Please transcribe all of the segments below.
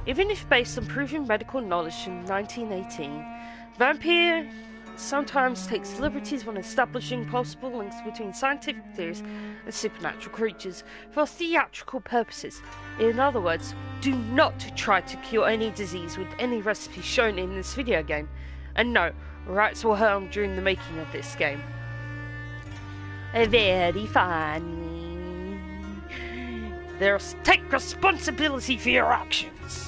Even if based on proven medical knowledge in 1918, Vampyr sometimes takes liberties when establishing possible links between scientific theories and supernatural creatures for theatrical purposes. In other words, do not try to cure any disease with any recipe shown in this video game. And no, rats were harmed during the making of this game. Very funny. Take responsibility for your actions.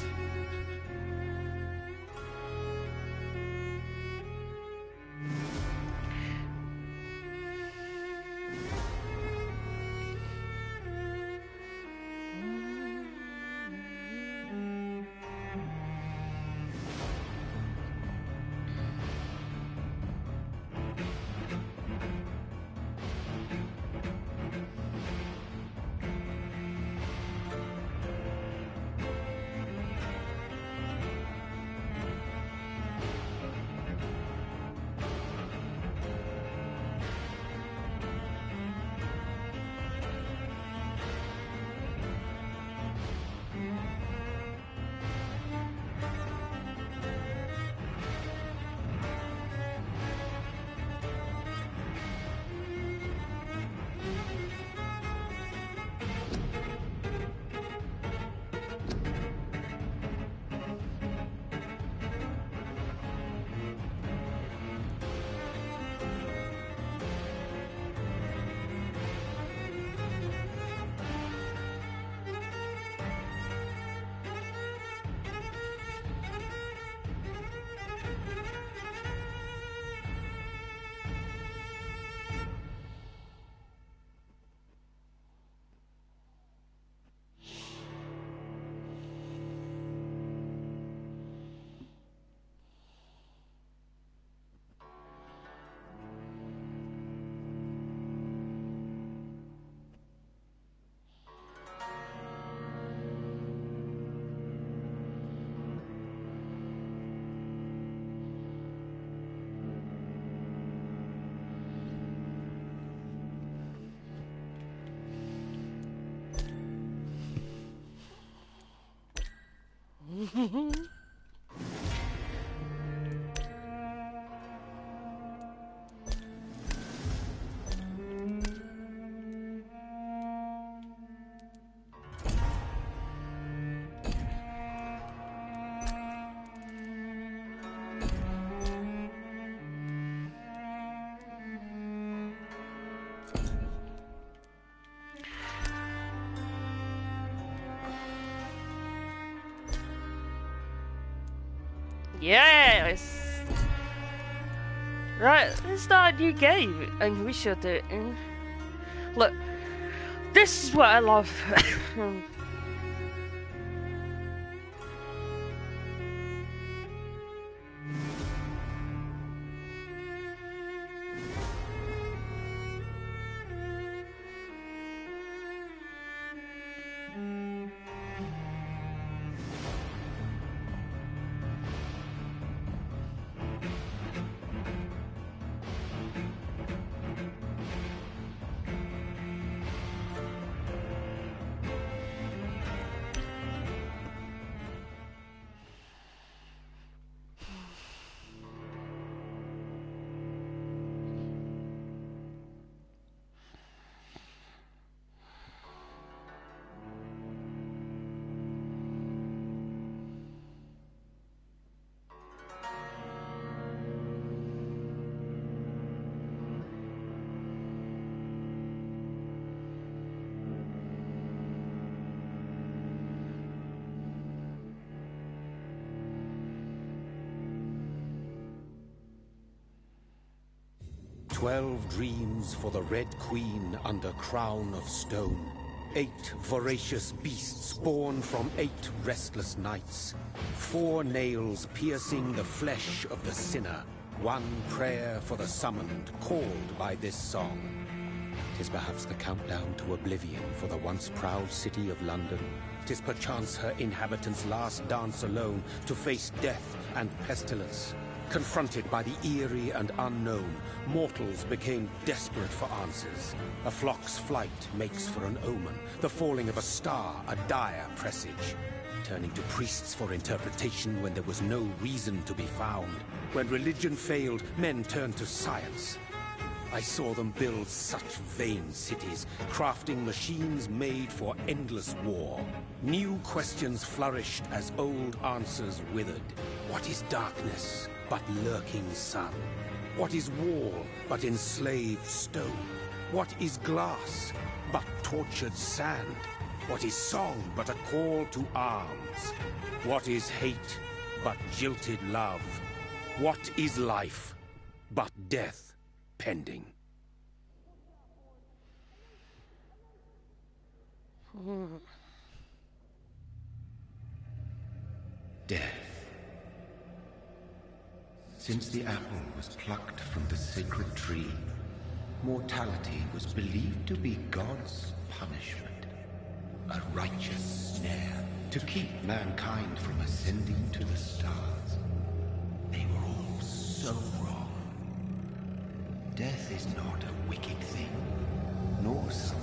Yes! Right, let's start a new game, and we should do it in... Look, this is what I love. "12 dreams for the Red Queen under crown of stone. 8 voracious beasts born from 8 restless nights. 4 nails piercing the flesh of the sinner. 1 prayer for the summoned, called by this song. 'Tis perhaps the countdown to oblivion for the once proud city of London. 'Tis perchance her inhabitants' last dance alone to face death and pestilence. Confronted by the eerie and unknown, mortals became desperate for answers. A flock's flight makes for an omen, the falling of a star a dire presage. turning to priests for interpretation when there was no reason to be found. When religion failed, men turned to science. I saw them build such vain cities, crafting machines made for endless war. New questions flourished as old answers withered. What is darkness but lurking sun? What is wall but enslaved stone? What is glass but tortured sand? What is song but a call to arms? What is hate but jilted love? What is life but death pending? Death. Since the apple was plucked from the sacred tree, mortality was believed to be God's punishment. A righteous snare to keep mankind from ascending to the stars. They were all so wrong. Death is not a wicked thing, nor some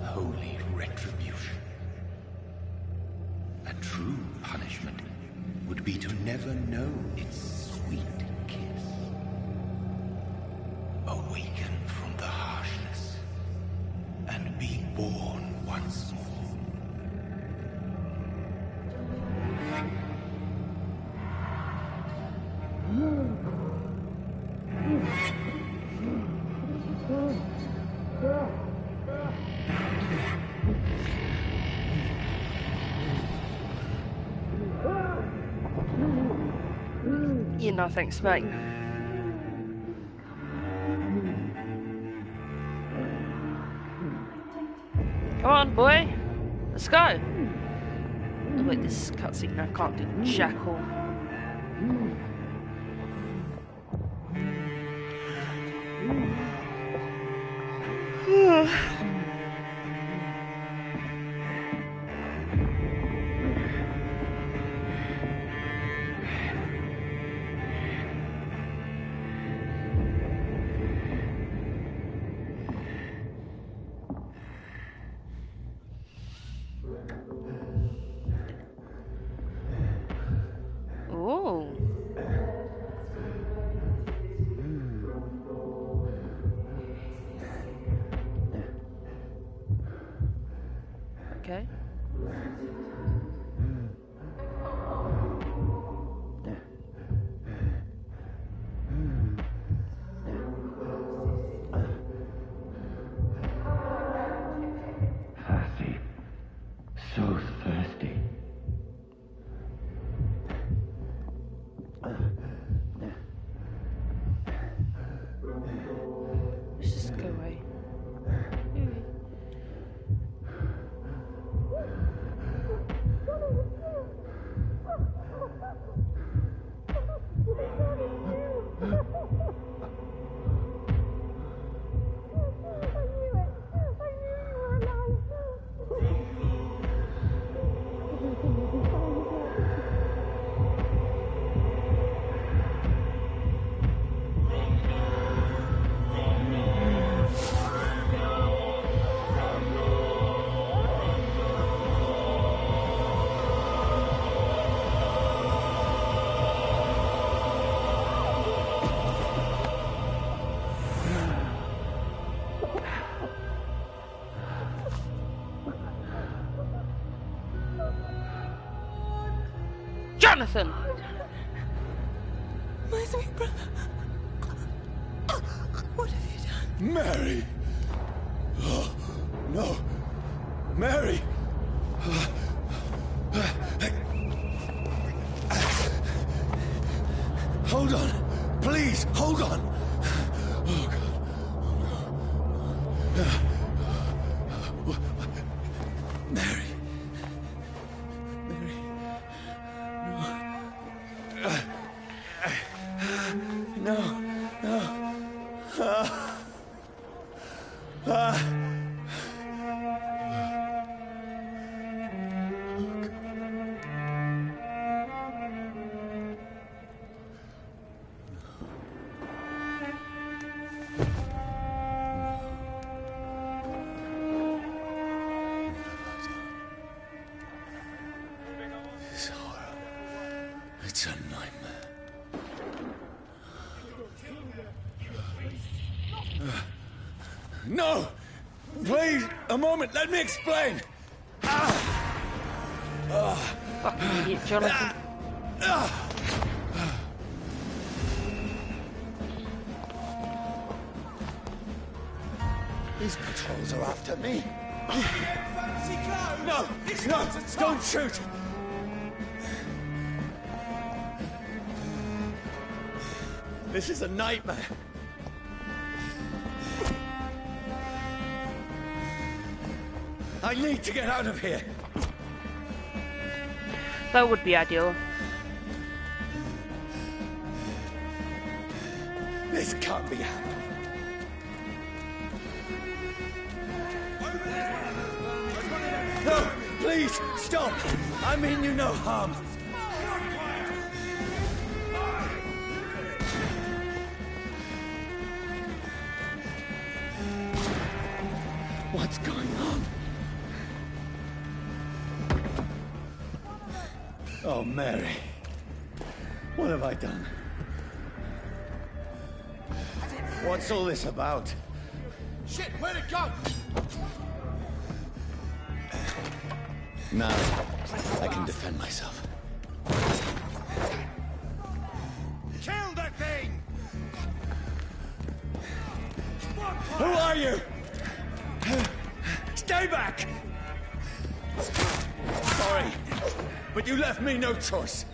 holy retribution. A true punishment would be to never know its sweet kiss. Awaken from the harshness and be born once more. Yeah, no thanks, mate. Come on, boy. Let's go. Oh, wait, this is cutscene. I can't do jack all. Oh. Okay. Thirsty. So thirsty. Let's just go away. Jonathan! My sweet brother. What have you done? Mary! Oh, no. Mary! Hold on. Please, hold on. Oh, God. Mary. Mary. No. It's a nightmare. No! Please, a moment, let me explain! Fucking idiot, Jonathan. These patrols are after me. No! No! Don't shoot! This is a nightmare. I need to get out of here. That would be ideal. This can't be happening. No, please, stop! I mean you no harm. What's going on? Oh, Mary. What have I done? What's all this about? Shit, where'd it go? Now, I can defend myself. Kill that thing! Who are you? Stay back! Sorry, but you left me no choice.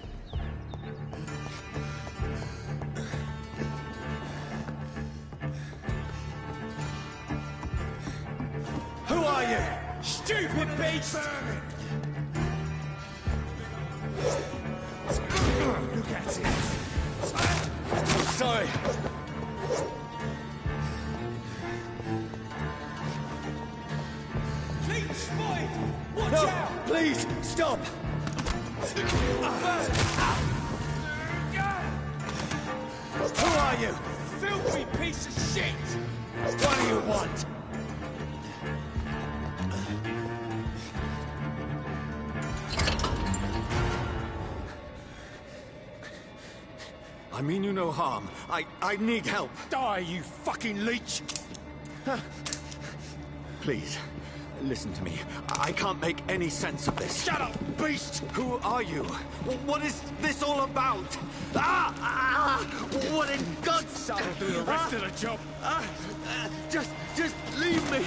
Who are you? Stupid beast! Look at it. Sorry. Watch No, out! please, stop! Who are you? Filthy piece of shit! What do you want? I mean you no harm. I need help. Die, you fucking leech! Please, listen to me. I can't make any sense of this. Shut up, beast! Who are you? What is this all about? What in God's name? I'll do the rest of the job. Just leave me.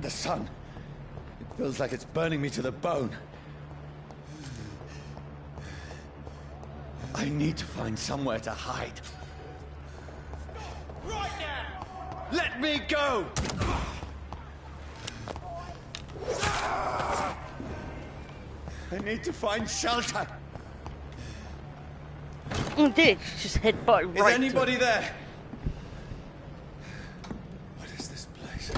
The sun. It feels like it's burning me to the bone. I need to find somewhere to hide. Right now! Let me go! I need to find shelter. Oh, did just headbutt Is right. anybody there? What is this place?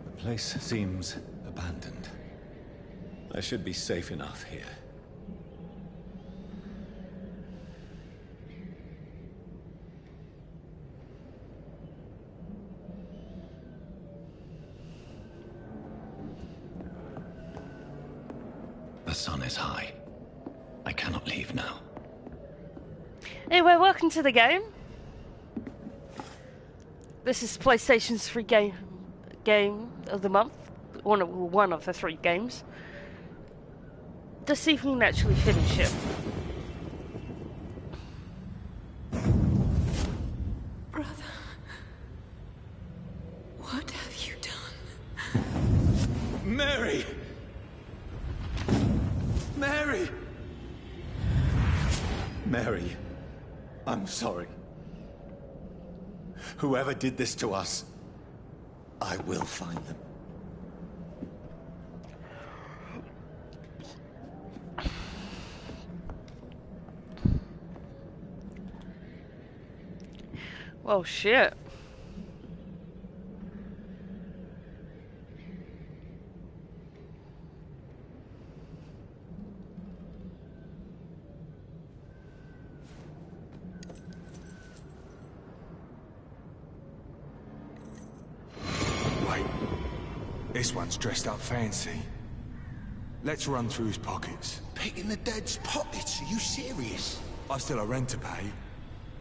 The place seems abandoned. I should be safe enough here. The sun is high. I cannot leave now. Anyway, welcome to the game. This is PlayStation's free game of the month. One of the 3 games. Let's see if we can actually finish it. Brother, what have you done? Mary! Mary! Mary, I'm sorry. Whoever did this to us, I will find them. Oh shit. This one's dressed up fancy. Let's run through his pockets. Picking the dead's pockets? Are you serious? I've still a rent to pay.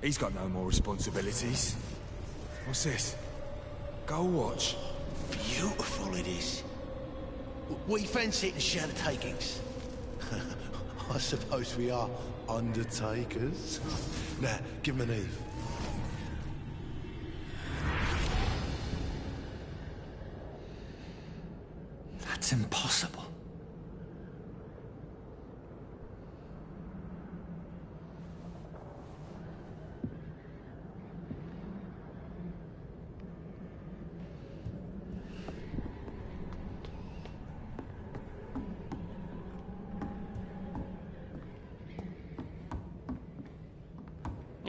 He's got no more responsibilities. What's this? Gold watch. Beautiful it is. We fancy it to share the takings. I suppose we are undertakers. Now, give him an Eve. That's impossible.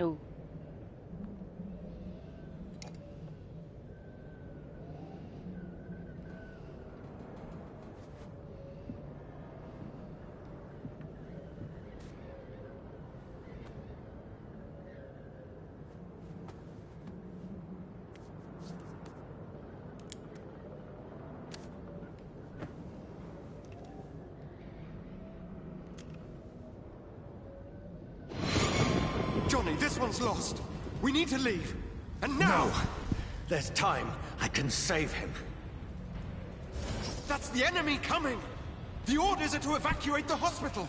Oh. Johnny, this one's lost. We need to leave. And now! No! There's time. I can save him. That's the enemy coming! The orders are to evacuate the hospital!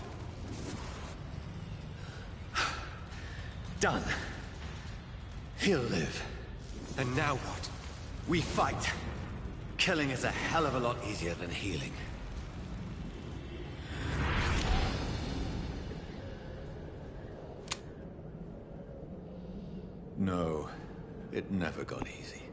Done. He'll live. And now what? We fight. Killing is a hell of a lot easier than healing. No, it never got easy.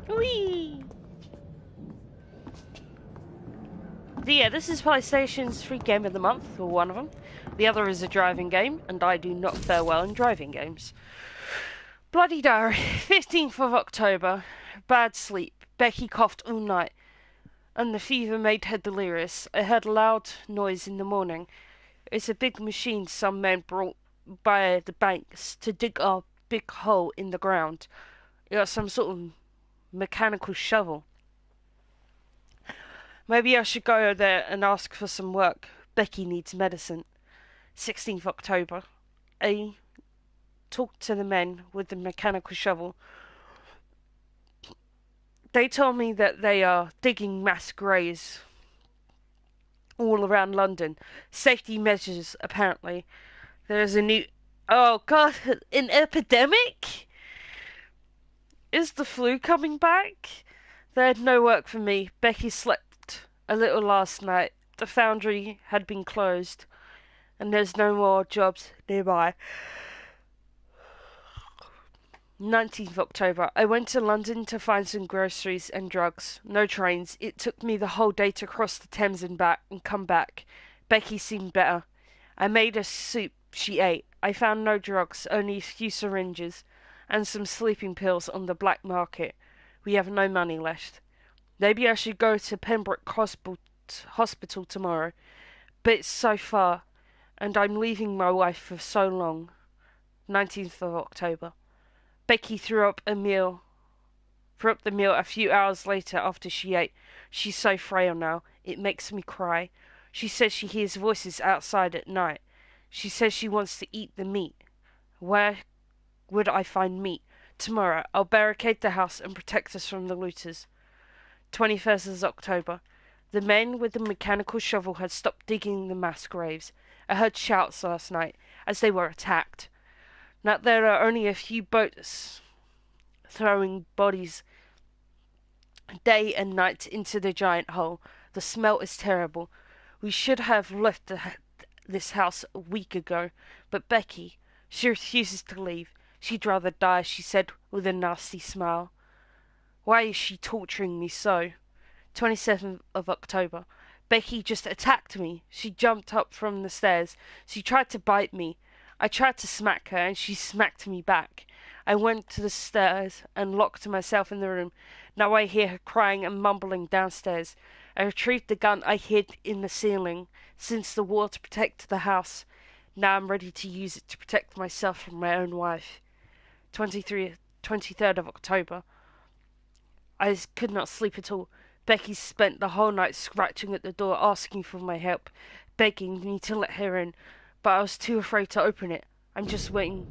Whee! So yeah, this is PlayStation's free game of the month, or one of them. The other is a driving game, and I do not fare well in driving games. Bloody Diary, 15th of October. Bad sleep. Becky coughed all night, and the fever made her delirious. I heard a loud noise in the morning. It's a big machine some men brought by the banks to dig a big hole in the ground. It got some sort of mechanical shovel. Maybe I should go there and ask for some work. Becky needs medicine. 16th October. I talked to the men with the mechanical shovel. They told me that they are digging mass graves all around London. Safety measures, apparently. There's a new... Oh, God, an epidemic? Is the flu coming back? They had no work for me. Becky slept a little last night. The foundry had been closed, and there's no more jobs nearby. 19th October. I went to London to find some groceries and drugs. No trains. It took me the whole day to cross the Thames and back and come back. Becky seemed better. I made her soup. She ate. I found no drugs, only a few syringes and some sleeping pills on the black market. We have no money left. Maybe I should go to Pembroke Hospital tomorrow, but it's so far, and I'm leaving my wife for so long. 19th of October. Becky threw up the meal a few hours later after she ate. She's so frail now, it makes me cry. She says she hears voices outside at night. She says she wants to eat the meat. Where would I find meat? Tomorrow, I'll barricade the house and protect us from the looters. 21st of October. The men with the mechanical shovel had stopped digging the mass graves. I heard shouts last night as they were attacked. Now there are only a few boats throwing bodies day and night into the giant hole. The smell is terrible. We should have left this house a week ago, but Becky, she refuses to leave. She'd rather die, she said with a nasty smile. Why is she torturing me so? 27th of October. Becky just attacked me. She jumped up from the stairs. She tried to bite me. I tried to smack her, and she smacked me back. I went to the stairs and locked myself in the room. Now I hear her crying and mumbling downstairs. I retrieved the gun I hid in the ceiling, since the wall to protect the house. Now I'm ready to use it to protect myself from my own wife. 23rd of October. I could not sleep at all. Becky spent the whole night scratching at the door, asking for my help, begging me to let her in, but I was too afraid to open it. I'm just waiting.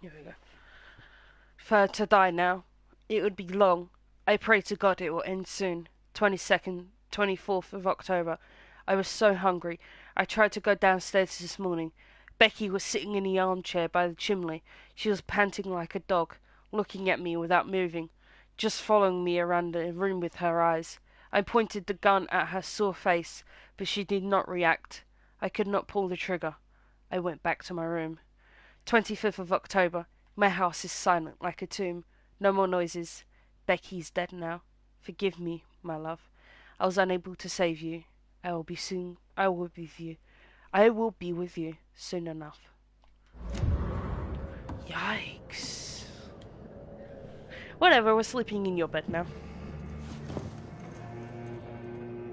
Here we go. For her to die now. It would be long. I pray to God it will end soon. 24th of October. I was so hungry. I tried to go downstairs this morning. Becky was sitting in the armchair by the chimney. She was panting like a dog, looking at me without moving, just following me around the room with her eyes. I pointed the gun at her sore face, but she did not react. I could not pull the trigger. I went back to my room. 25th of October. My house is silent like a tomb. No more noises. Becky's dead now. Forgive me, my love. I was unable to save you. I will be with you. I will be with you soon enough. Yikes. Whatever, we're sleeping in your bed now.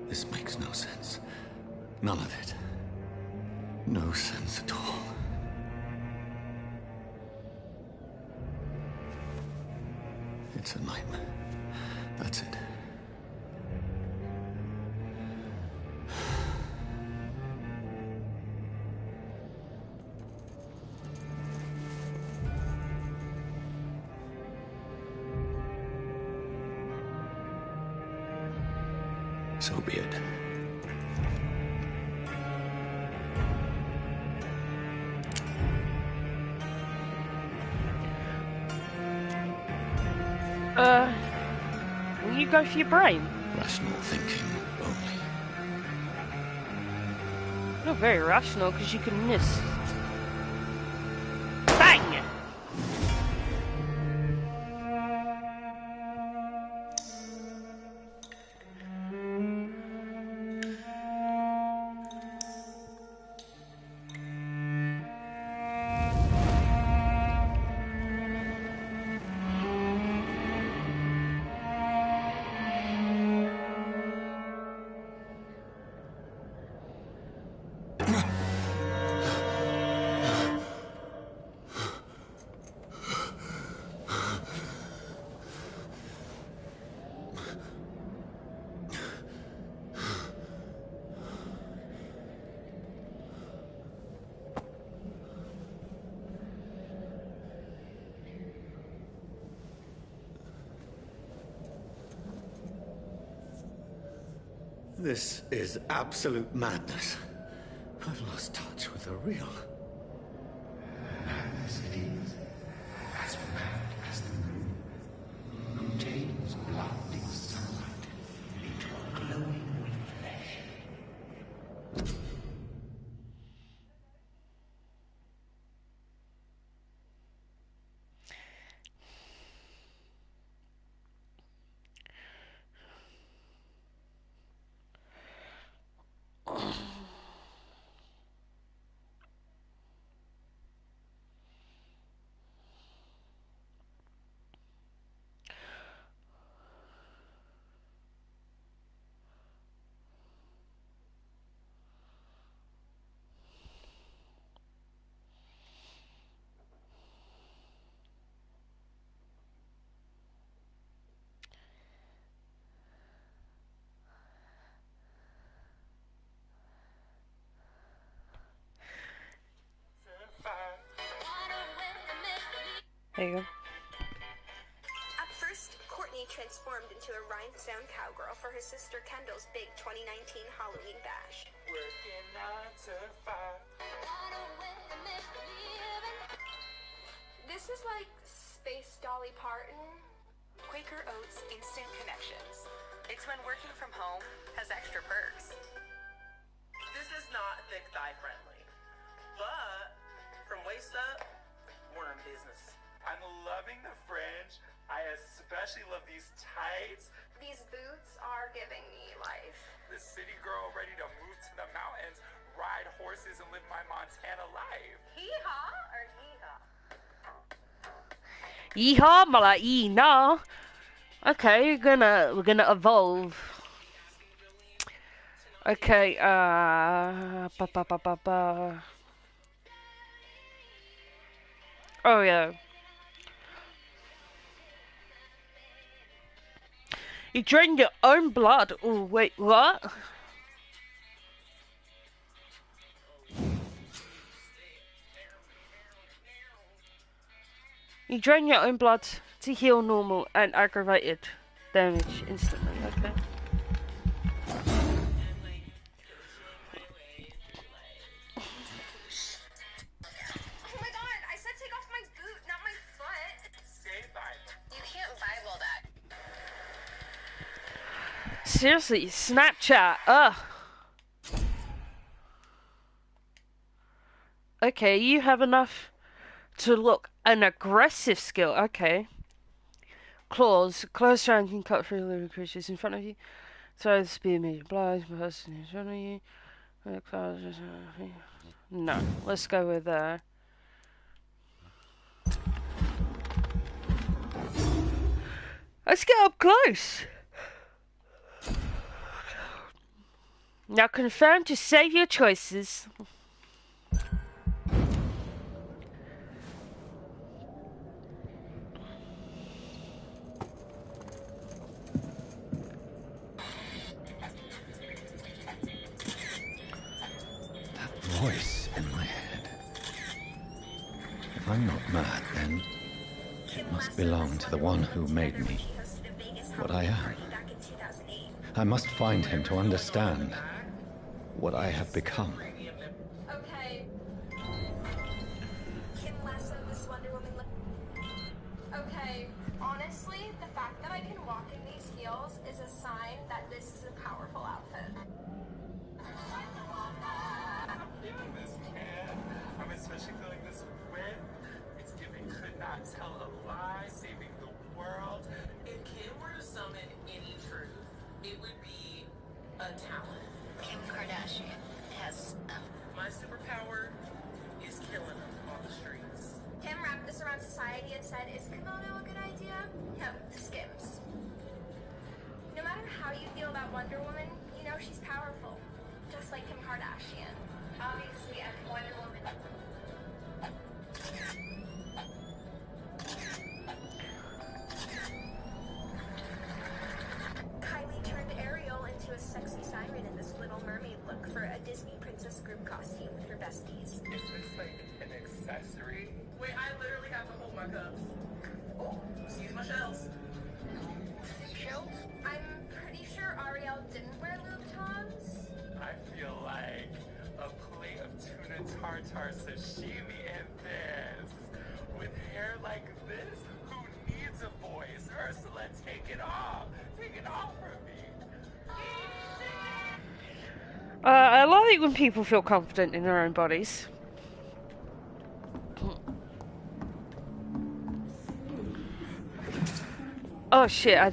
This makes no sense. None of it. No sense at all. It's a nightmare. That's it. So be it. Will you go for your brain? Rational thinking only. You're very rational because you can miss. Bang! This is absolute madness. I've lost touch with the real. Madness it is, as mad as the moon, who takes blinding sunlight into a glowing flesh. There you go. At first, Courtney transformed into a rhinestone cowgirl for her sister Kendall's big 2019 Halloween bash. Working 9 to 5. This is like Space Dolly Parton. Quaker Oats Instant Connections. It's when working from home has extra perks. This is not thick thigh friendly, but from waist up, we're in business. I'm loving the fringe. I especially love these tights. These boots giving me life. The city girl ready to move to the mountains, ride horses, and live my Montana life. Hee-haw or hee-haw? Yeehaw, more like yee-nah. Okay, we're gonna evolve. Okay, Oh yeah. You drain your own blood. Oh wait, what? You drain your own blood to heal normal and aggravated damage instantly. Okay. Oh my god, I said take off my boot, not my foot. Say Bible. You can't Bible that. Seriously, Snapchat. Ugh. Okay, you have enough to look an aggressive skill. Okay. Claws. Close strand can cut through living creatures in front of you. So the spear major blows person in front of you. No, let's go with let's get up close. Now confirm to save your choices. Voice in my head. If I'm not mad, then it must belong to the one who made me what I am. I must find him to understand what I have become. Okay. Kim lassoed this Wonder Woman Okay, honestly, the fact that I can walk in these heels is a sign that this is a powerful outfit. I'm especially feeling this whip. It's giving could not tell a lie, saving the world. If Kim were to summon any truth, it would be a talent. Kim Kardashian has My superpower is killing them on the streets. Kim wrapped this around society and said, is kimono a good idea? No, Skims. No matter how you feel about Wonder Woman, you know she's powerful. Just like Kim Kardashian. Obviously, I'm Wonder Woman. Kylie turned Ariel into a sexy siren in this Little Mermaid look for a Disney princess group costume with her besties. Is this like an accessory? Wait, I literally have to hold my cups. Oh, excuse my shells. Shells? I'm pretty sure Ariel didn't wear Louboutins. I feel like a plate of tuna tartare sashimi in this. With hair like this, who needs a voice? Ursula, take it off. Take it off from me. I like when people feel confident in their own bodies. Oh shit, I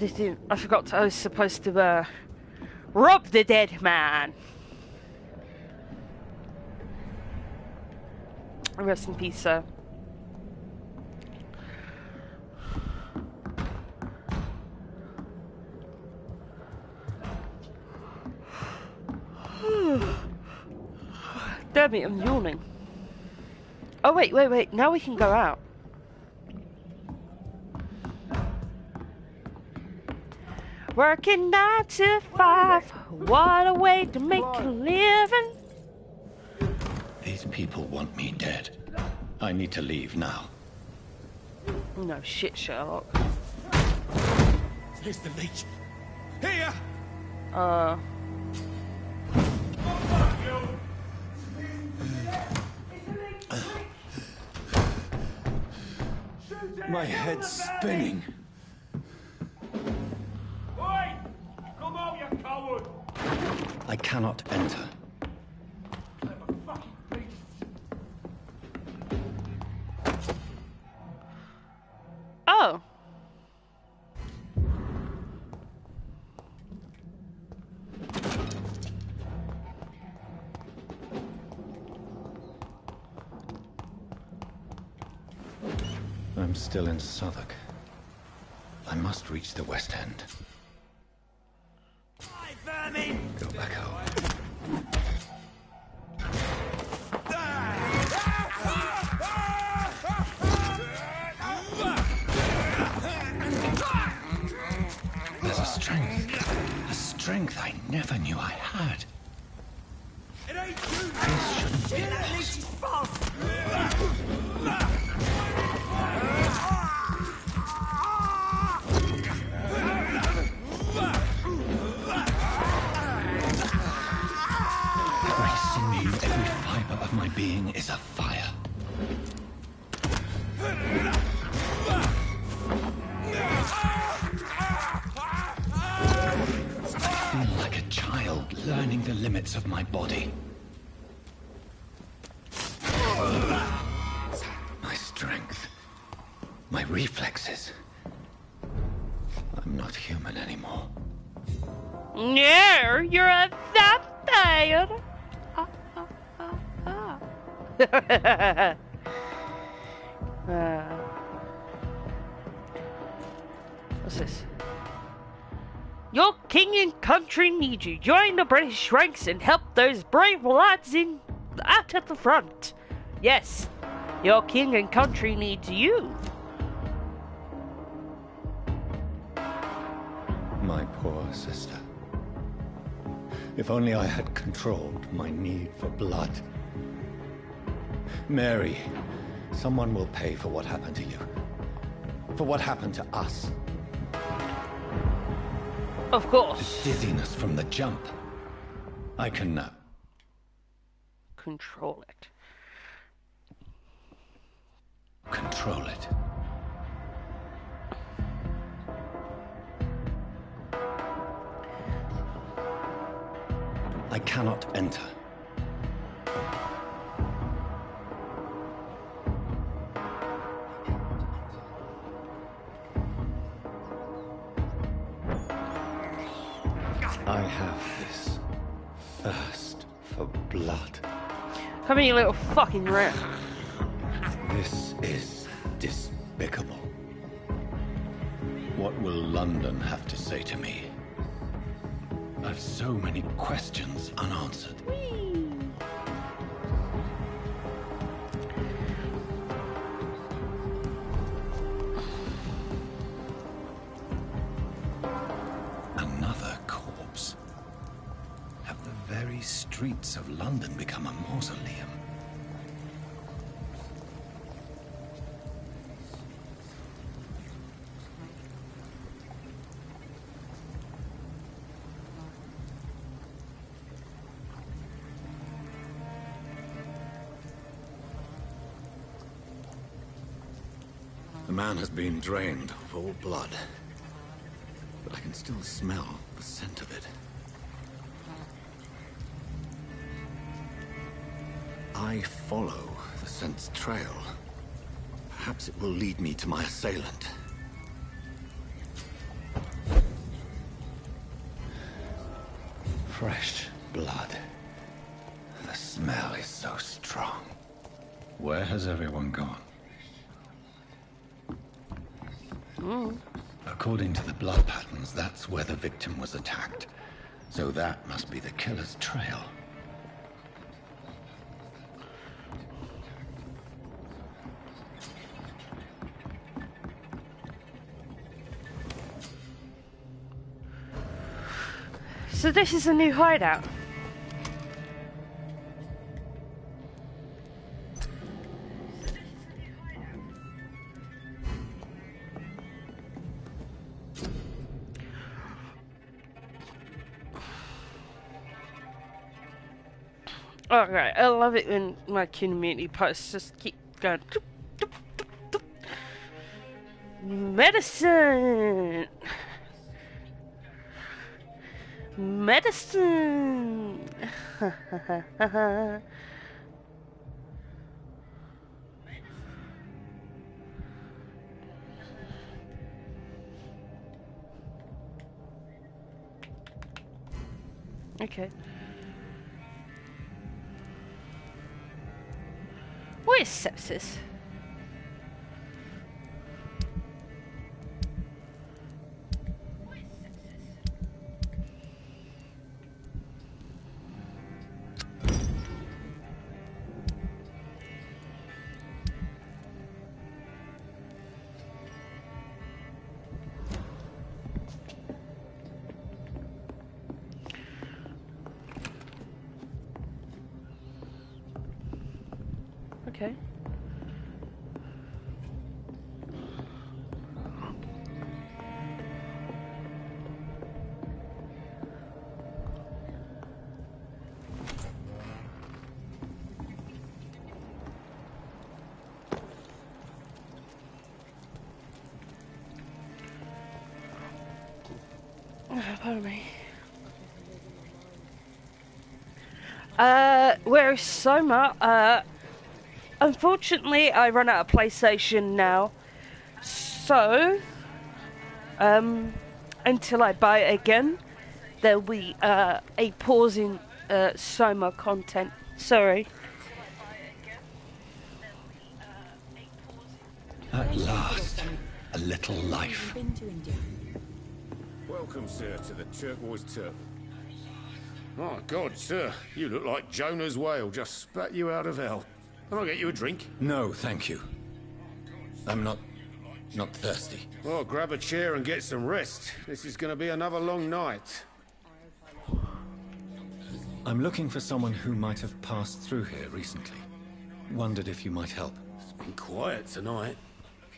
forgot I was supposed to rob the dead man. Rest in peace, sir. Damn it, I'm yawning. Oh wait, now we can go out. Working 9 to 5, what a way to make a living. These people want me dead. I need to leave now. No shit, Sherlock. Here's the leech. Here! My head's spinning. Oi! Come out, you coward! I cannot enter. I'm a fucking beast. Oh. I'm still in Southwark. I must reach the West End. Go back home. There's a strength I never knew I had. This shouldn't be possible. Every sinew, every fiber of my being is afire. I feel like a child learning the limits of my body. My strength, my reflexes. I'm not human anymore. Yeah, you're a vampire. What's this? Your king and country need you. Join the British ranks and help those brave lads out at the front. Yes, your king and country needs you. My poor sister. If only I had controlled my need for blood. Mary, someone will pay for what happened to you. For what happened to us. Of course. The dizziness from the jump. I can control it. Control it. I cannot enter. I have this thirst for blood. Come here, you little fucking rat. This is despicable. What will London have to say to me? I've so many questions unanswered. Another corpse. Have the very streets of London become a mausoleum? The man has been drained of all blood, but I can still smell the scent of it. I follow the scent's trail. Perhaps it will lead me to my assailant. Fresh blood. The smell is so strong. Where has everyone gone? According to the blood patterns, that's where the victim was attacked. So that must be the killer's trail. So this is a new hideout. Alright, I love it when my community posts just keep going. Medicine! Medicine! Okay. What is sepsis? Okay. Pardon me. Where's Soma? Unfortunately, I run out of PlayStation now. So, until I buy it again, there'll be a pause in Soma content. Sorry. At last, a little life. Welcome, sir, to the Turquoise Turtle. My God, sir, you look like Jonah's whale just spat you out of hell. Can I get you a drink? No, thank you. I'm not thirsty. Well, grab a chair and get some rest. This is going to be another long night. I'm looking for someone who might have passed through here recently. Wondered if you might help. It's been quiet tonight.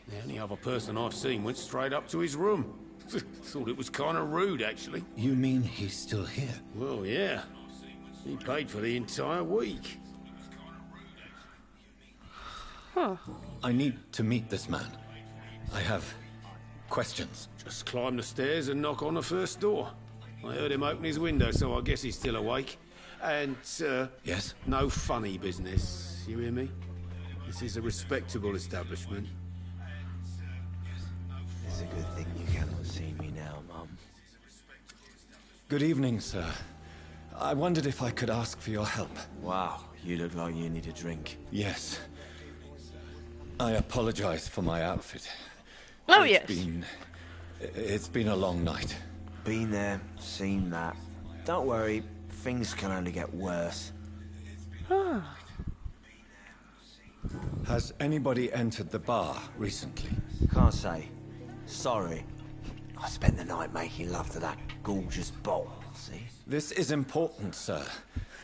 The only other person I've seen went straight up to his room. Thought it was kind of rude, actually. You mean he's still here? Well, yeah. He paid for the entire week. Huh. I need to meet this man. I have questions. Just climb the stairs and knock on the first door. I heard him open his window, so I guess he's still awake. And, Yes? no funny business. You hear me? This is a respectable establishment. It's a good thing you cannot see me now, Mum. Good evening, sir. I wondered if I could ask for your help. Wow, you look like you need a drink. Yes. I apologize for my outfit. Oh, yes. It's been a long night. Been there, seen that. Don't worry, things can only get worse. Huh. Has anybody entered the bar recently? Can't say. Sorry. I spent the night making love to that gorgeous bottle, see? This is important, sir.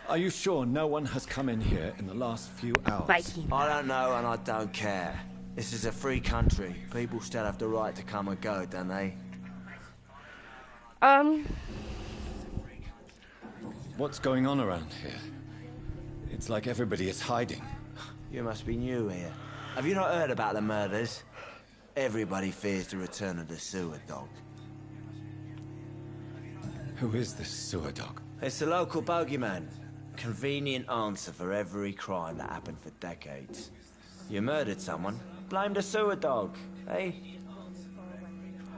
Are you sure no one has come in here in the last few hours? I don't know and I don't care. This is a free country. People still have the right to come and go, don't they? What's going on around here? It's like everybody is hiding. You must be new here. Have you not heard about the murders? Everybody fears the return of the sewer dog. Who is this sewer dog? It's the local bogeyman. Convenient answer for every crime that happened for decades. You murdered someone, blame the sewer dog, eh?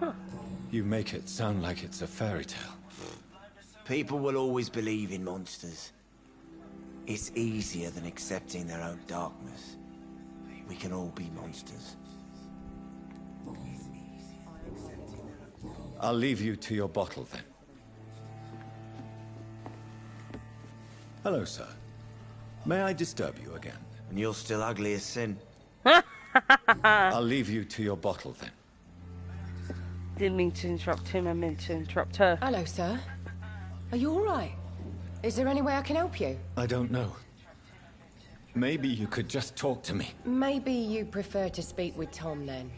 Huh. You make it sound like it's a fairy tale. People will always believe in monsters. It's easier than accepting their own darkness. We can all be monsters. I'll leave you to your bottle then. Hello, sir. May I disturb you again? And you're still ugly as sin. I'll leave you to your bottle then. Didn't mean to interrupt him, I meant to interrupt her. Hello, sir. Are you alright? Is there any way I can help you? I don't know. Maybe you could just talk to me. Maybe you prefer to speak with Tom then.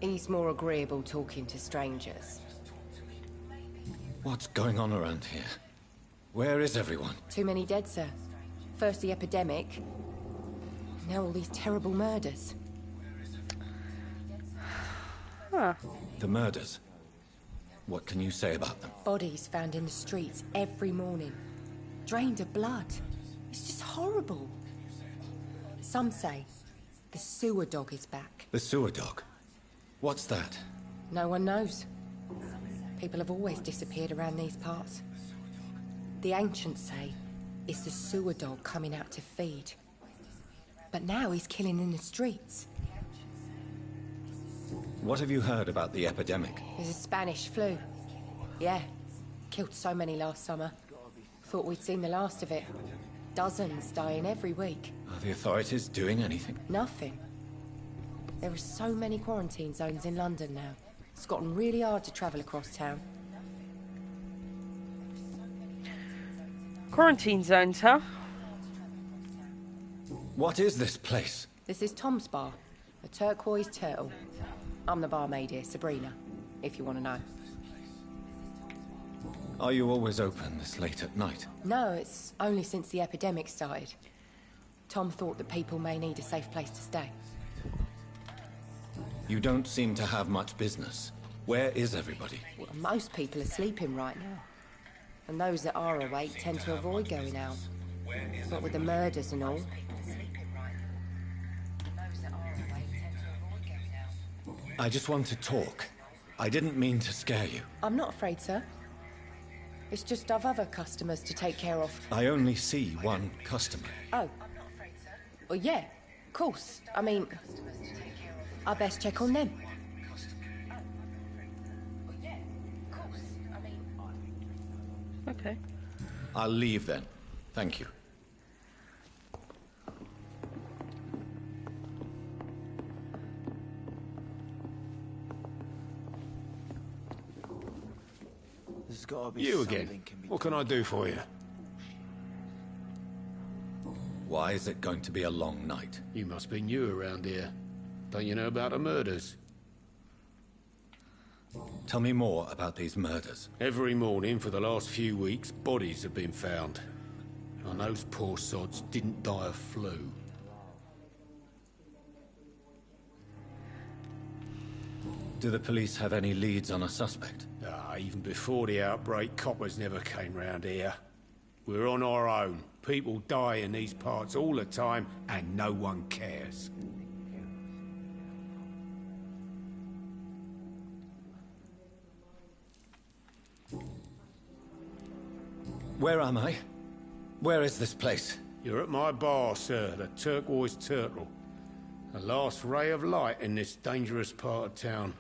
He's more agreeable talking to strangers. What's going on around here? Where is everyone? Too many dead, sir. First the epidemic, now all these terrible murders. Huh. The murders. What can you say about them? Bodies found in the streets every morning. Drained of blood. It's just horrible. Some say the sewer dog is back. The sewer dog? What's that? No one knows. People have always disappeared around these parts. The ancients say it's the sewer dog coming out to feed. But now he's killing in the streets. What have you heard about the epidemic? There's a Spanish flu. Yeah. Killed so many last summer. Thought we'd seen the last of it. Dozens dying every week. Are the authorities doing anything? Nothing. There are so many quarantine zones in London now. It's gotten really hard to travel across town. Quarantine zones, huh? What is this place? This is Tom's bar, a turquoise turtle. I'm the barmaid here, Sabrina, if you want to know. Are you always open this late at night? No, it's only since the epidemic started. Tom thought that people may need a safe place to stay. You don't seem to have much business. Where is everybody? Well, most people are sleeping right now. And those that are awake tend to avoid going out. But with the murders and all. I just want to talk. I didn't mean to scare you. I'm not afraid, sir. It's just I've other customers to take care of. I only see one customer. Oh. Well, yeah, of course. I mean, I best check on them. Okay. I'll leave then. Thank you. There's gotta be You again. What can I do for you? Why is it going to be a long night? You must be new around here. Don't you know about the murders? Tell me more about these murders. Every morning for the last few weeks, bodies have been found. And those poor sods didn't die of flu. Do the police have any leads on a suspect? Even before the outbreak, coppers never came round here. We're on our own. People die in these parts all the time, and no one cares. Where am I? Where is this place? You're at my bar, sir, the Turquoise Turtle. The last ray of light in this dangerous part of town.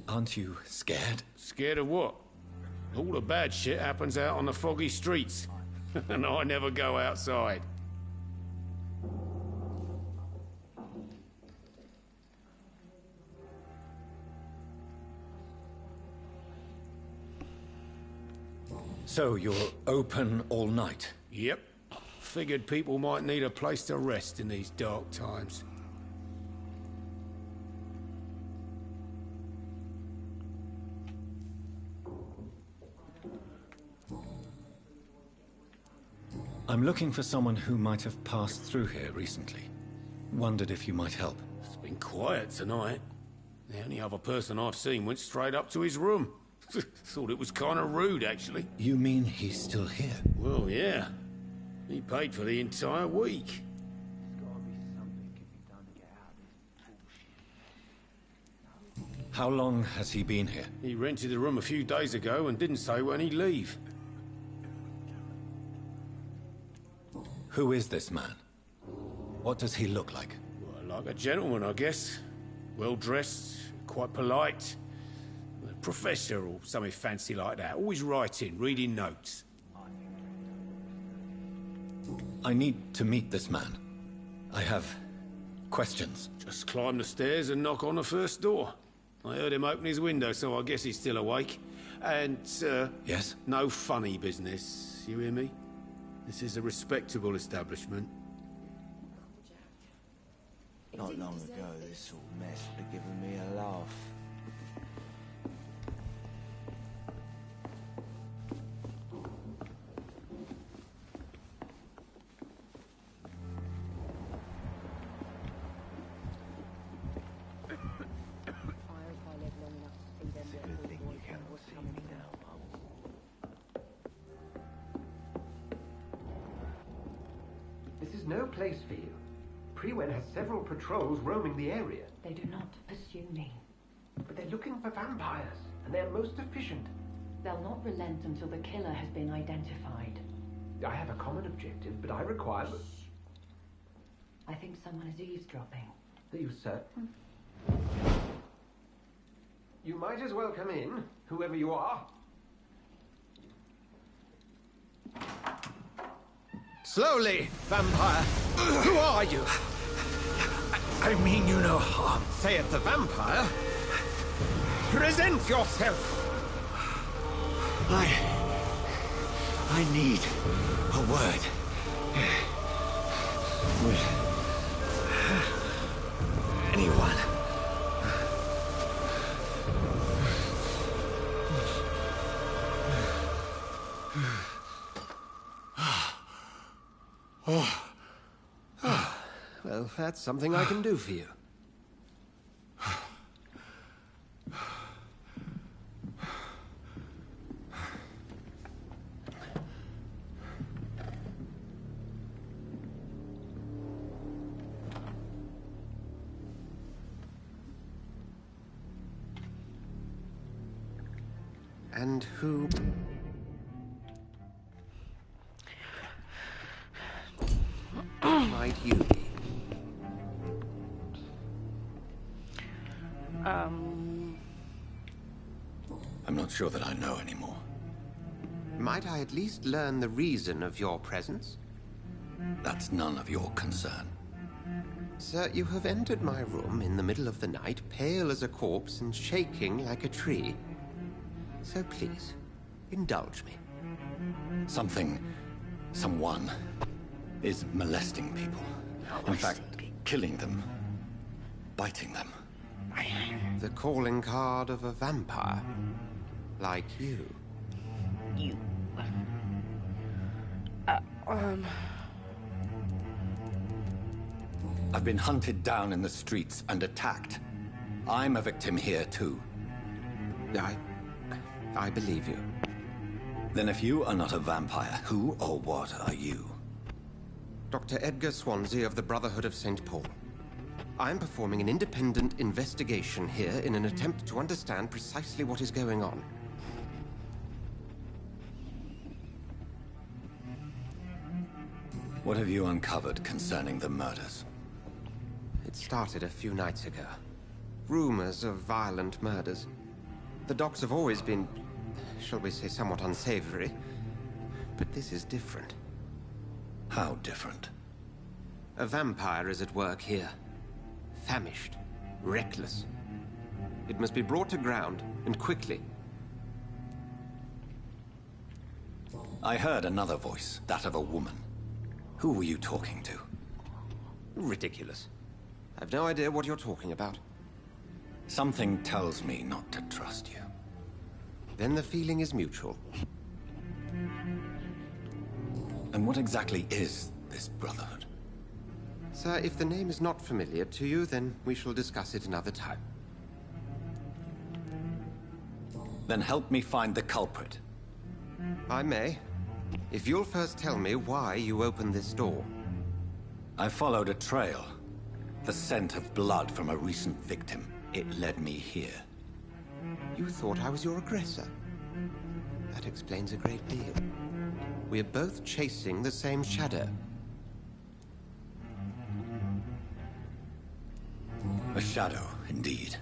Aren't you scared? Scared of what? All the bad shit happens out on the foggy streets. And I never go outside. So you're open all night? Yep. Figured people might need a place to rest in these dark times. I'm looking for someone who might have passed through here recently. Wondered if you might help. It's been quiet tonight. The only other person I've seen went straight up to his room. Thought it was kind of rude, actually. You mean he's still here? Well, yeah. He paid for the entire week. How long has he been here? He rented the room a few days ago and didn't say when he'd leave. Who is this man? What does he look like? Well, like a gentleman, I guess. Well-dressed, quite polite. A professor or something fancy like that. Always writing, reading notes. I need to meet this man. I have questions. Just climb the stairs and knock on the first door. I heard him open his window, so I guess he's still awake. And, Yes? no funny business. You hear me? This is a respectable establishment. Not long ago, this sort of mess would have given me a laugh. This is no place for you. Prewen has several patrols roaming the area. They do not pursue me. But they're looking for vampires, and they're most efficient. They'll not relent until the killer has been identified. I have a common objective, but I require... I think someone is eavesdropping. Are you certain? You might as well come in, whoever you are. Slowly, vampire. Who are you? I mean you no harm. Say it's a vampire. Present yourself! I need a word. With anyone. Well, that's something I can do for you. And who... might you be? I'm not sure that I know anymore. Might I at least learn the reason of your presence? That's none of your concern. Sir, you have entered my room in the middle of the night, pale as a corpse and shaking like a tree. So please, indulge me. Someone is molesting people. In fact, killing them. Biting them. The calling card of a vampire. Like you. You. I've been hunted down in the streets and attacked. I'm a victim here, too. I believe you. Then if you are not a vampire, who or what are you? Dr. Edgar Swansea of the Brotherhood of St. Paul. I'm performing an independent investigation here in an attempt to understand precisely what is going on. What have you uncovered concerning the murders? It started a few nights ago. Rumors of violent murders. The docks have always been, shall we say, somewhat unsavory. But this is different. How different? A vampire is at work here. Famished. Reckless. It must be brought to ground, and quickly. I heard another voice, that of a woman. Who were you talking to? Ridiculous. I've no idea what you're talking about. Something tells me not to trust you. Then the feeling is mutual. And what exactly is this Brotherhood? Sir, if the name is not familiar to you, then we shall discuss it another time. Then help me find the culprit. I may. If you'll first tell me why you opened this door. I followed a trail. The scent of blood from a recent victim. It led me here. You thought I was your aggressor. That explains a great deal. We're both chasing the same shadow. A shadow, indeed.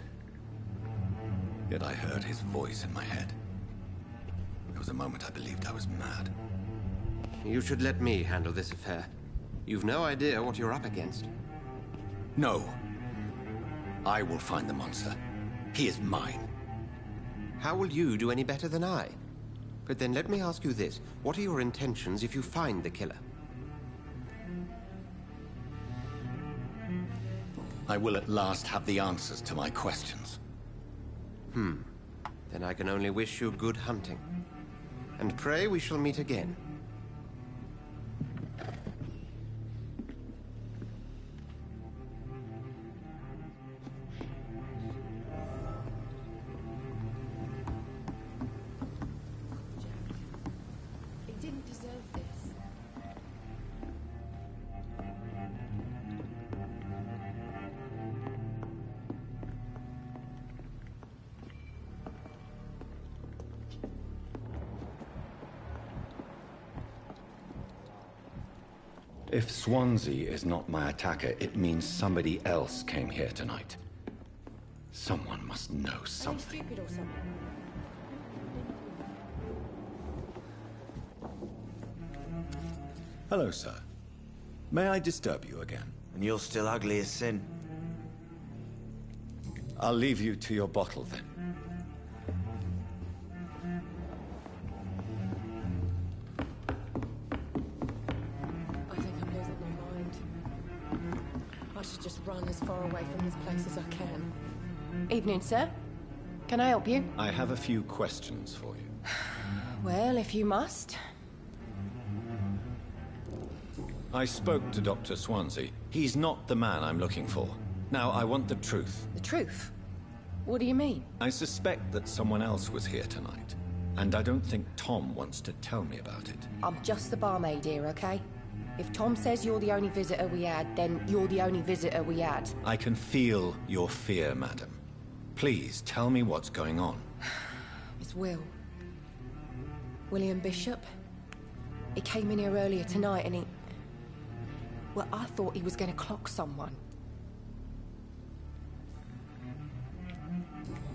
Yet I heard his voice in my head. There was a moment I believed I was mad. You should let me handle this affair. You've no idea what you're up against. No. I will find the monster. He is mine. How will you do any better than I? But then let me ask you this. What are your intentions if you find the killer? I will at last have the answers to my questions. Then I can only wish you good hunting. And pray we shall meet again. It didn't deserve this. If Swansea is not my attacker, it means somebody else came here tonight. Someone must know something. Stupid or something. Hello, sir. May I disturb you again? And you're still ugly as sin. I'll leave you to your bottle, then. away from this place as I can. Evening, sir. Can I help you? I have a few questions for you. Well, if you must. I spoke to Dr. Swansea. He's not the man I'm looking for. Now, I want the truth. The truth? What do you mean? I suspect that someone else was here tonight, and I don't think Tom wants to tell me about it. I'm just the barmaid here, okay? If Tom says you're the only visitor we had, then you're the only visitor we had. I can feel your fear, madam. Please, tell me what's going on. It's Will. William Bishop. He came in here earlier tonight and he... Well, I thought he was going to clock someone.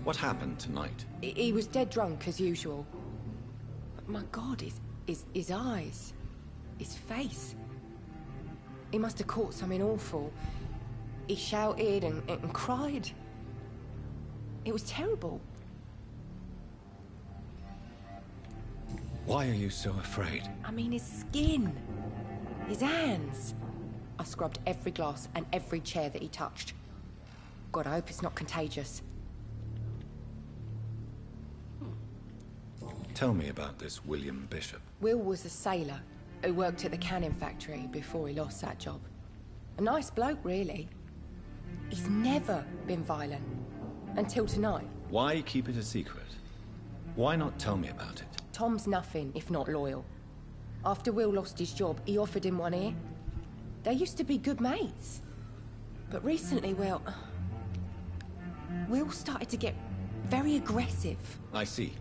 What happened tonight? He was dead drunk, as usual. But my God, his eyes. His face. He must have caught something awful. He shouted and cried. It was terrible. Why are you so afraid? I mean, his skin. His hands. I scrubbed every glass and every chair that he touched. God, I hope it's not contagious. Tell me about this William Bishop. Will was a sailor who worked at the canning factory before he lost that job. A nice bloke, really. He's never been violent. Until tonight. Why keep it a secret? Why not tell me about it? Tom's nothing if not loyal. After Will lost his job, he offered him one ear. They used to be good mates. But recently, well... Will started to get very aggressive. I see.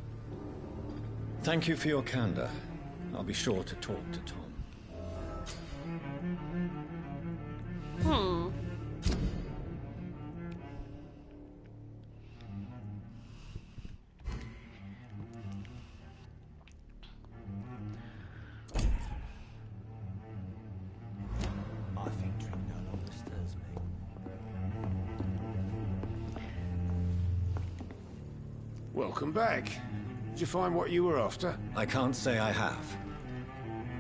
Thank you for your candor. I'll be sure to talk to Tom. I think drink no longer stirs me. Welcome back. Did you find what you were after? I can't say I have.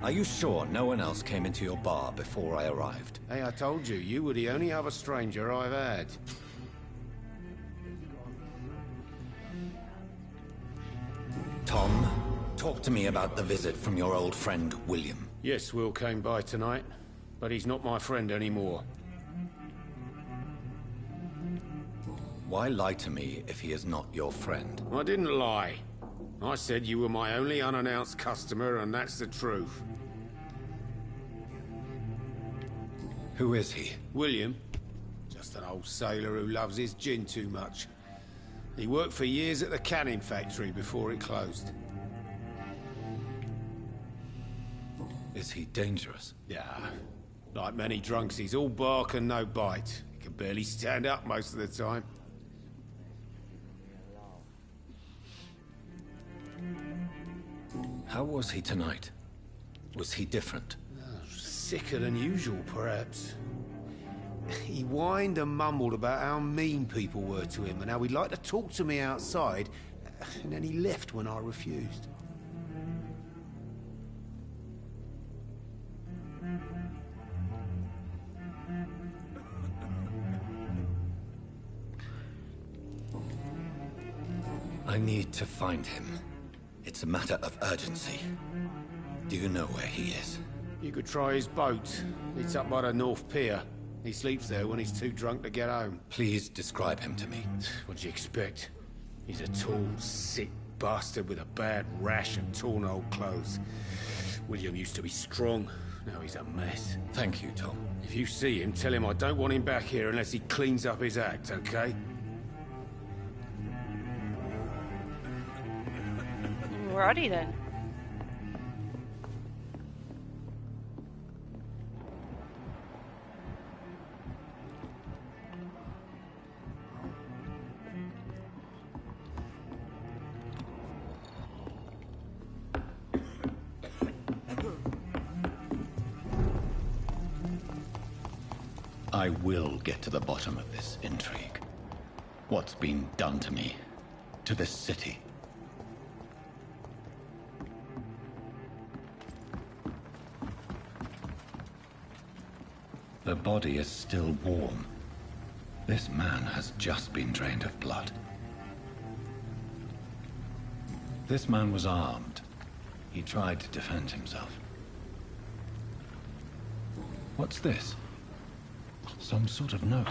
Are you sure no one else came into your bar before I arrived? Hey, I told you, you were the only other stranger I've had. Tom, talk to me about the visit from your old friend, William. Yes, Will came by tonight, but he's not my friend anymore. Why lie to me if he is not your friend? I didn't lie. I said you were my only unannounced customer, and that's the truth. Who is he? William. Just an old sailor who loves his gin too much. He worked for years at the canning factory before it closed. Is he dangerous? Yeah. Like many drunks, he's all bark and no bite. He can barely stand up most of the time. How was he tonight? Was he different? Sicker than usual, perhaps. He whined and mumbled about how mean people were to him and how he'd like to talk to me outside, and then he left when I refused. I need to find him. It's a matter of urgency. Do you know where he is? You could try his boat. It's up by the North Pier. He sleeps there when he's too drunk to get home. Please describe him to me. What do you expect? He's a tall, sick bastard with a bad rash and torn old clothes. William used to be strong. Now he's a mess. Thank you, Tom. If you see him, tell him I don't want him back here unless he cleans up his act, okay? Alrighty then. I will get to the bottom of this intrigue. What's been done to me, to this city. The body is still warm. This man has just been drained of blood. This man was armed. He tried to defend himself. What's this? Some sort of note.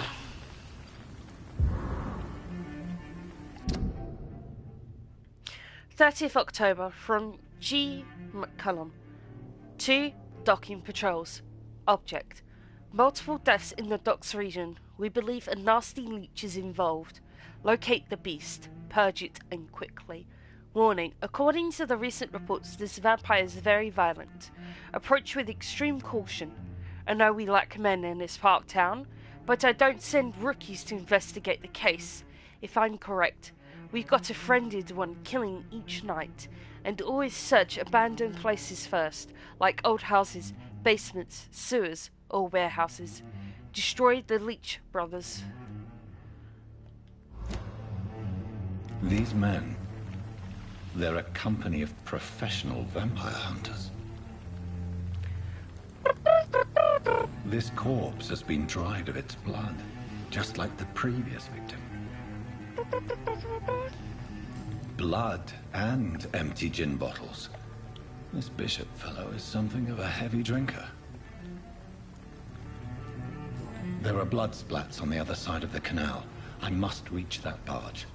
October from G. McCullum. 2 docking patrols. Object. Multiple deaths in the docks region. We believe a nasty leech is involved. Locate the beast. Purge it, and quickly. Warning. According to the recent reports, this vampire is very violent. Approach with extreme caution. I know we lack men in this park town, but I don't send rookies to investigate the case. If I'm correct, we've got a friended one killing each night, and always search abandoned places first, like old houses, basements, sewers, or warehouses. Destroy the Leech brothers. These men, they're a company of professional vampire hunters. This corpse has been dried of its blood, just like the previous victim. Blood and empty gin bottles. This bishop fellow is something of a heavy drinker. There are blood splats on the other side of the canal. I must reach that barge.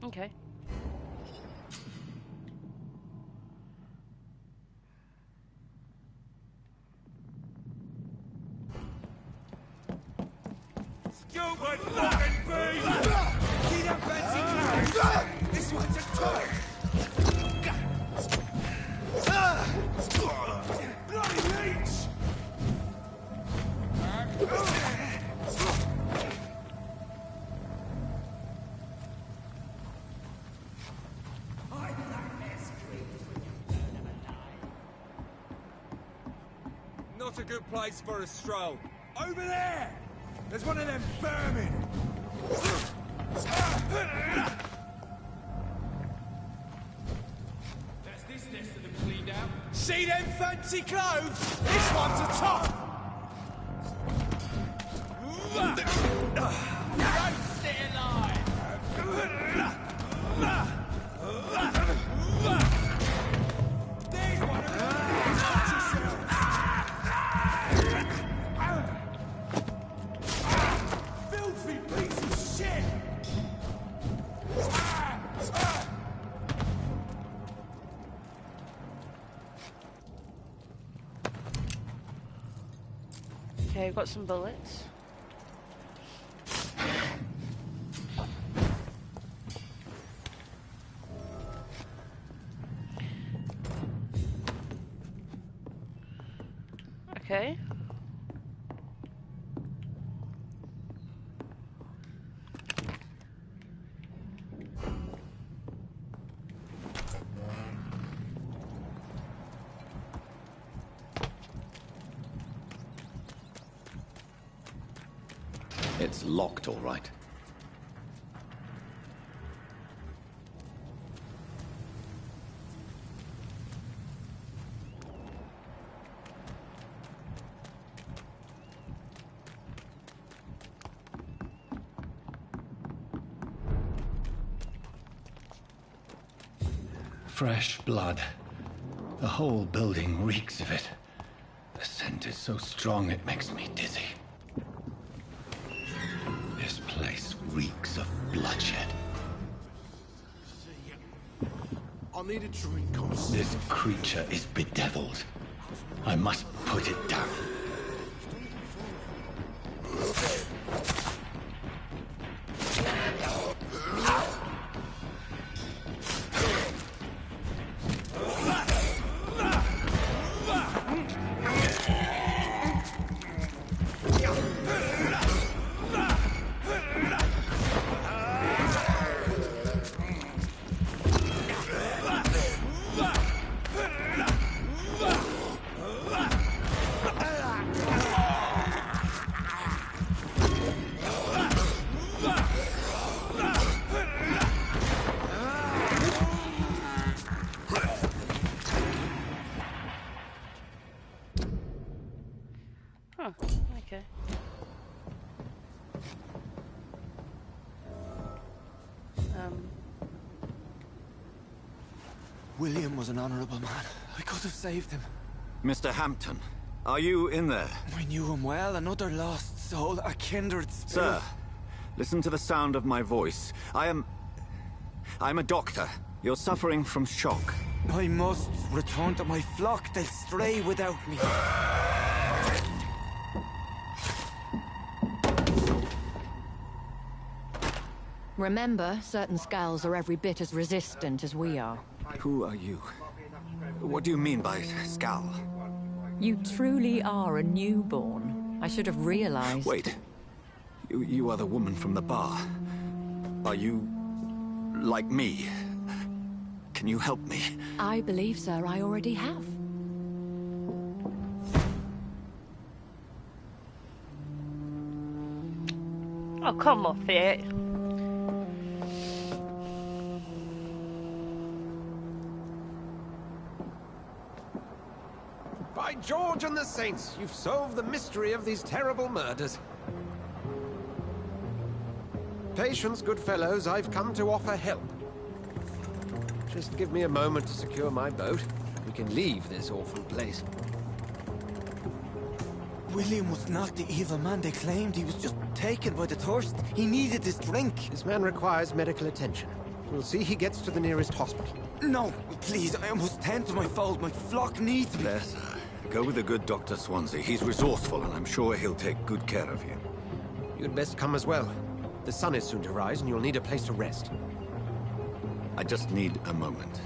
Okay. Stupid fucking beast! See that fancy clothes? This one's a toy! Bloody leech! Not a good place for a stroll. Over there! There's one of them vermin! That's this nest of them cleaned out. See them fancy clothes? This one's a top! Don't stay alive! There's one of them! Watch yourself! Filthy piece of shit! Okay, I've got some bullets. Okay. It's locked, all right. Fresh blood. The whole building reeks of it. The scent is so strong it makes me dizzy. This place reeks of bloodshed. I need a drink. This creature is bedeviled. I must put it down. Okay. William was an honorable man. I could have saved him. Mr. Hampton, are you in there? I knew him well, another lost soul, a kindred spirit. Sir, listen to the sound of my voice. I'm a doctor. You're suffering from shock. I must return to my flock. They'll stray without me. Remember, certain skulls are every bit as resistant as we are. Who are you? What do you mean by skull? You truly are a newborn. I should have realized. Wait. You are the woman from the bar. Are you... like me? Can you help me? I believe, sir, I already have. Oh, come off it. By George and the Saints, you've solved the mystery of these terrible murders. Patience, good fellows, I've come to offer help. Just give me a moment to secure my boat. We can leave this awful place. William was not the evil man they claimed. He was just taken by the thirst. He needed this drink. This man requires medical attention. We'll see he gets to the nearest hospital. No, please, I must tend to my fold. My flock needs me. There, sir. Go with the good Dr. Swansea. He's resourceful, and I'm sure he'll take good care of you. You'd best come as well. The sun is soon to rise, and you'll need a place to rest. I just need a moment.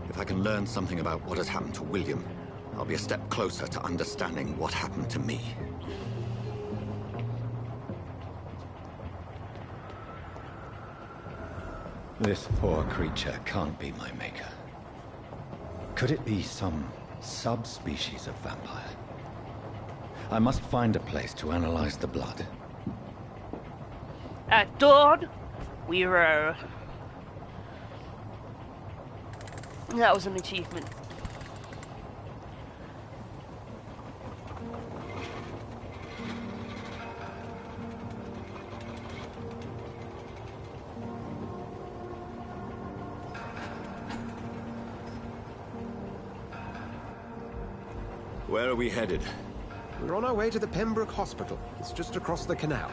If I can learn something about what has happened to William, I'll be a step closer to understanding what happened to me. This poor creature can't be my maker. Could it be some subspecies of vampire? I must find a place to analyze the blood. At dawn, we row. That was an achievement. Where are we headed? We're on our way to the Pembroke Hospital. It's just across the canal.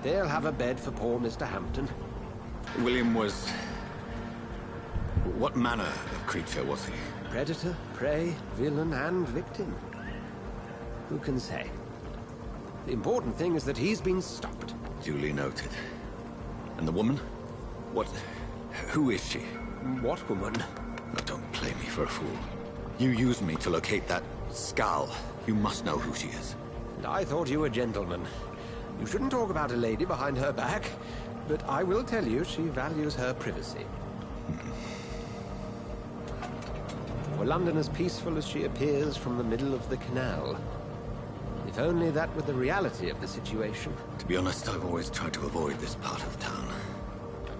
They'll have a bed for poor Mr. Hampton. William was... what manner of creature was he? Predator, prey, villain, and victim. Who can say? The important thing is that he's been stopped. Duly noted. And the woman? What... who is she? What woman? No, don't play me for a fool. You used me to locate that skull. You must know who she is. And I thought you a gentleman. You shouldn't talk about a lady behind her back, but I will tell you she values her privacy. For London as peaceful as she appears from the middle of the canal. If only that were the reality of the situation. To be honest, I've always tried to avoid this part of town.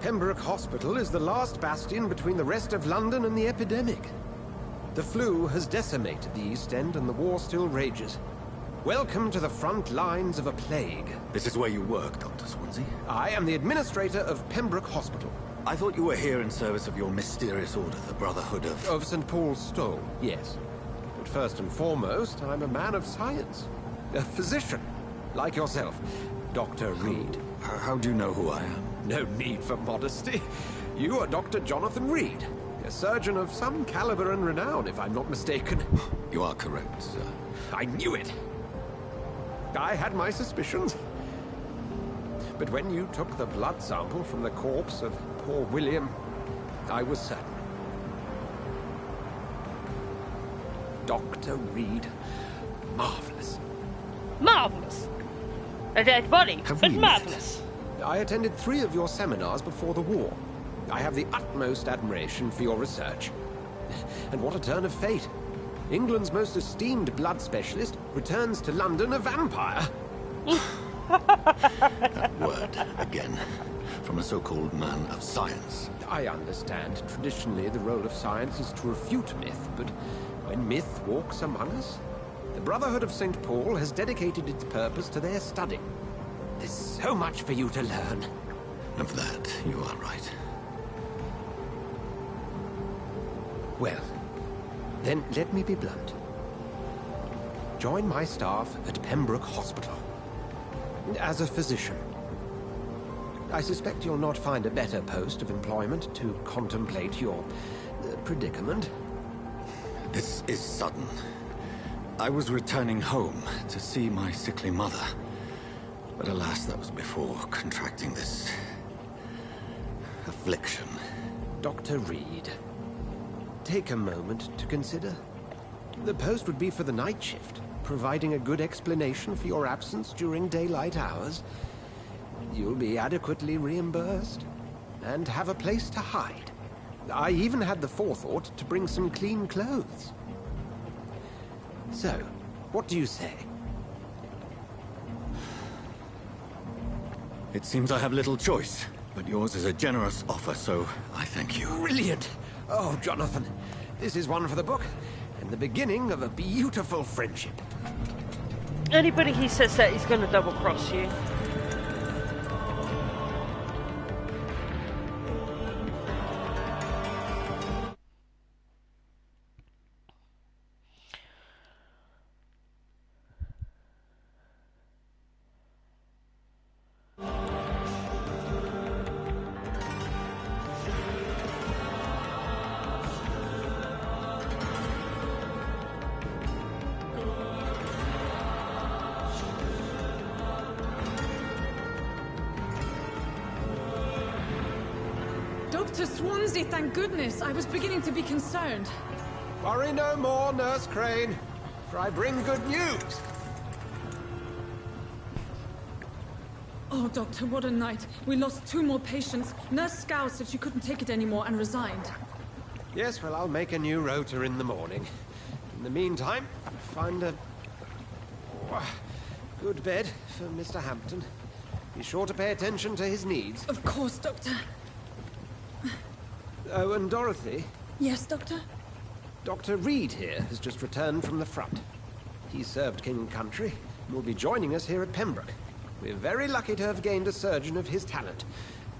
Pembroke Hospital is the last bastion between the rest of London and the epidemic. The flu has decimated the East End and the war still rages. Welcome to the front lines of a plague. This is where you work, Dr. Swansea? I am the administrator of Pembroke Hospital. I thought you were here in service of your mysterious order, the Brotherhood of... Of St. Paul's Stole, yes. But first and foremost, I'm a man of science. A physician, like yourself, Dr. Reed. How do you know who I am? No need for modesty. You are Dr. Jonathan Reed. A surgeon of some caliber and renown, if I'm not mistaken. You are correct, sir. I knew it! I had my suspicions. But when you took the blood sample from the corpse of poor William, I was certain. Dr. Reed. Marvelous. Marvelous! A dead body, but marvelous. I attended 3 of your seminars before the war. I have the utmost admiration for your research. And what a turn of fate. England's most esteemed blood specialist returns to London a vampire. That word, again, from a so-called man of science. I understand. Traditionally, the role of science is to refute myth, but when myth walks among us, The Brotherhood of St. Paul has dedicated its purpose to their study. There's so much for you to learn. Of that, you are right. Well, then let me be blunt. Join my staff at Pembroke Hospital. As a physician. I suspect you'll not find a better post of employment to contemplate your predicament. This is sudden. I was returning home to see my sickly mother. But alas, that was before contracting this affliction. Dr. Reed, take a moment to consider. The post would be for the night shift, providing a good explanation for your absence during daylight hours. You'll be adequately reimbursed, and have a place to hide. I even had the forethought to bring some clean clothes. So, what do you say? It seems I have little choice, but yours is a generous offer, so I thank you. Brilliant! Oh, Jonathan, this is one for the book, and the beginning of a beautiful friendship. Anybody who says that is going to double-cross you. Dr. Swansea, thank goodness. I was beginning to be concerned. Worry no more, Nurse Crane, for I bring good news. Oh, Doctor, what a night. We lost 2 more patients. Nurse Scow said she couldn't take it anymore and resigned. Yes, well, I'll make a new rota in the morning. In the meantime, find a good bed for Mr. Hampton. Be sure to pay attention to his needs. Of course, Doctor. Oh, and Dorothy? Yes, Doctor? Dr. Reed here has just returned from the front. He served King and Country and will be joining us here at Pembroke. We're very lucky to have gained a surgeon of his talent,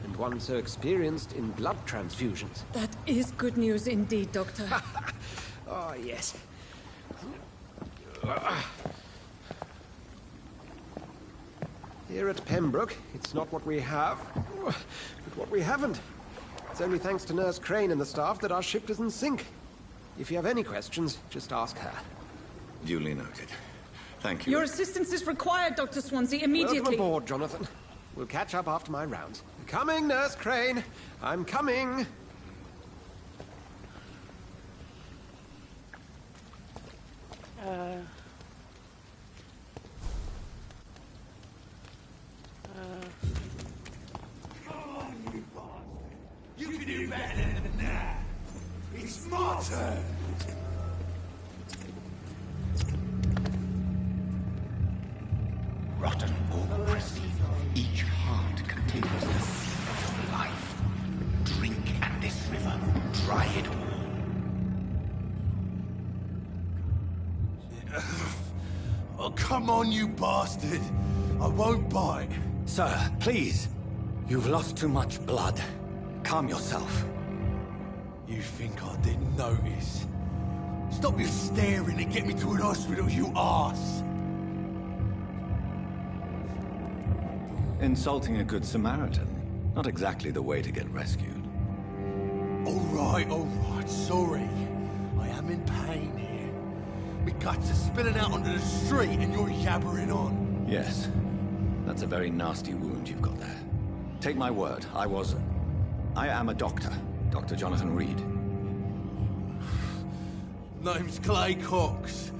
and one so experienced in blood transfusions. That is good news indeed, Doctor. Oh, yes. Here at Pembroke, it's not what we have, but what we haven't. It's only thanks to Nurse Crane and the staff that our ship doesn't sink. If you have any questions, just ask her. Duly noted. Thank you. Your assistance is required, Dr. Swansea, immediately. Welcome aboard, Jonathan. We'll catch up after my rounds. Coming, Nurse Crane. I'm coming. You can do better than that. It's my turn. Rotten or pristine, each heart contains the seed of life. Drink at this river, try it all. Oh, come on, you bastard. I won't bite. Sir, please. You've lost too much blood. Calm yourself. You think I didn't notice? Stop your staring and get me to an hospital, you arse! Insulting a good Samaritan. Not exactly the way to get rescued. All right, sorry. I am in pain here. My guts are spilling out onto the street and you're yabbering on. Yes. That's a very nasty wound you've got there. Take my word, I am a doctor. Dr. Jonathan Reed. Name's Clay Cox.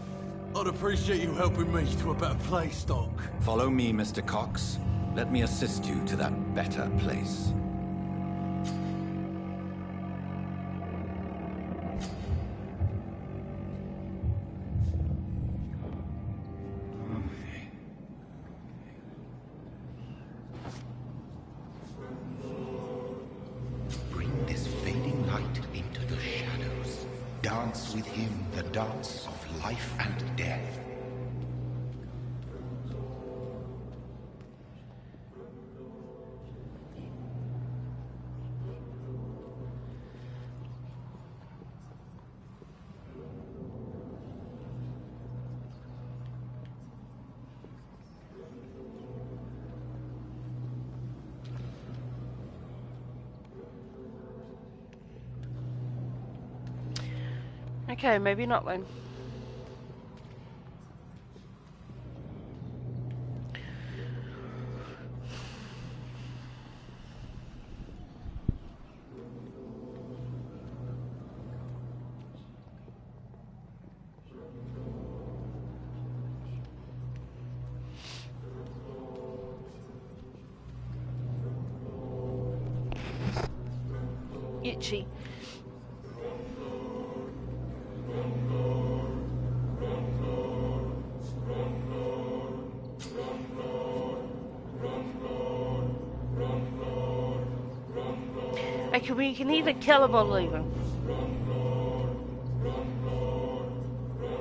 I'd appreciate you helping me to a better place, Doc. Follow me, Mr. Cox. Let me assist you to that better place. Bring this fading light into the shadows. Dance with him the dance of life and death. Okay, maybe not then. Itchy. Okay, we can either kill him or leave him.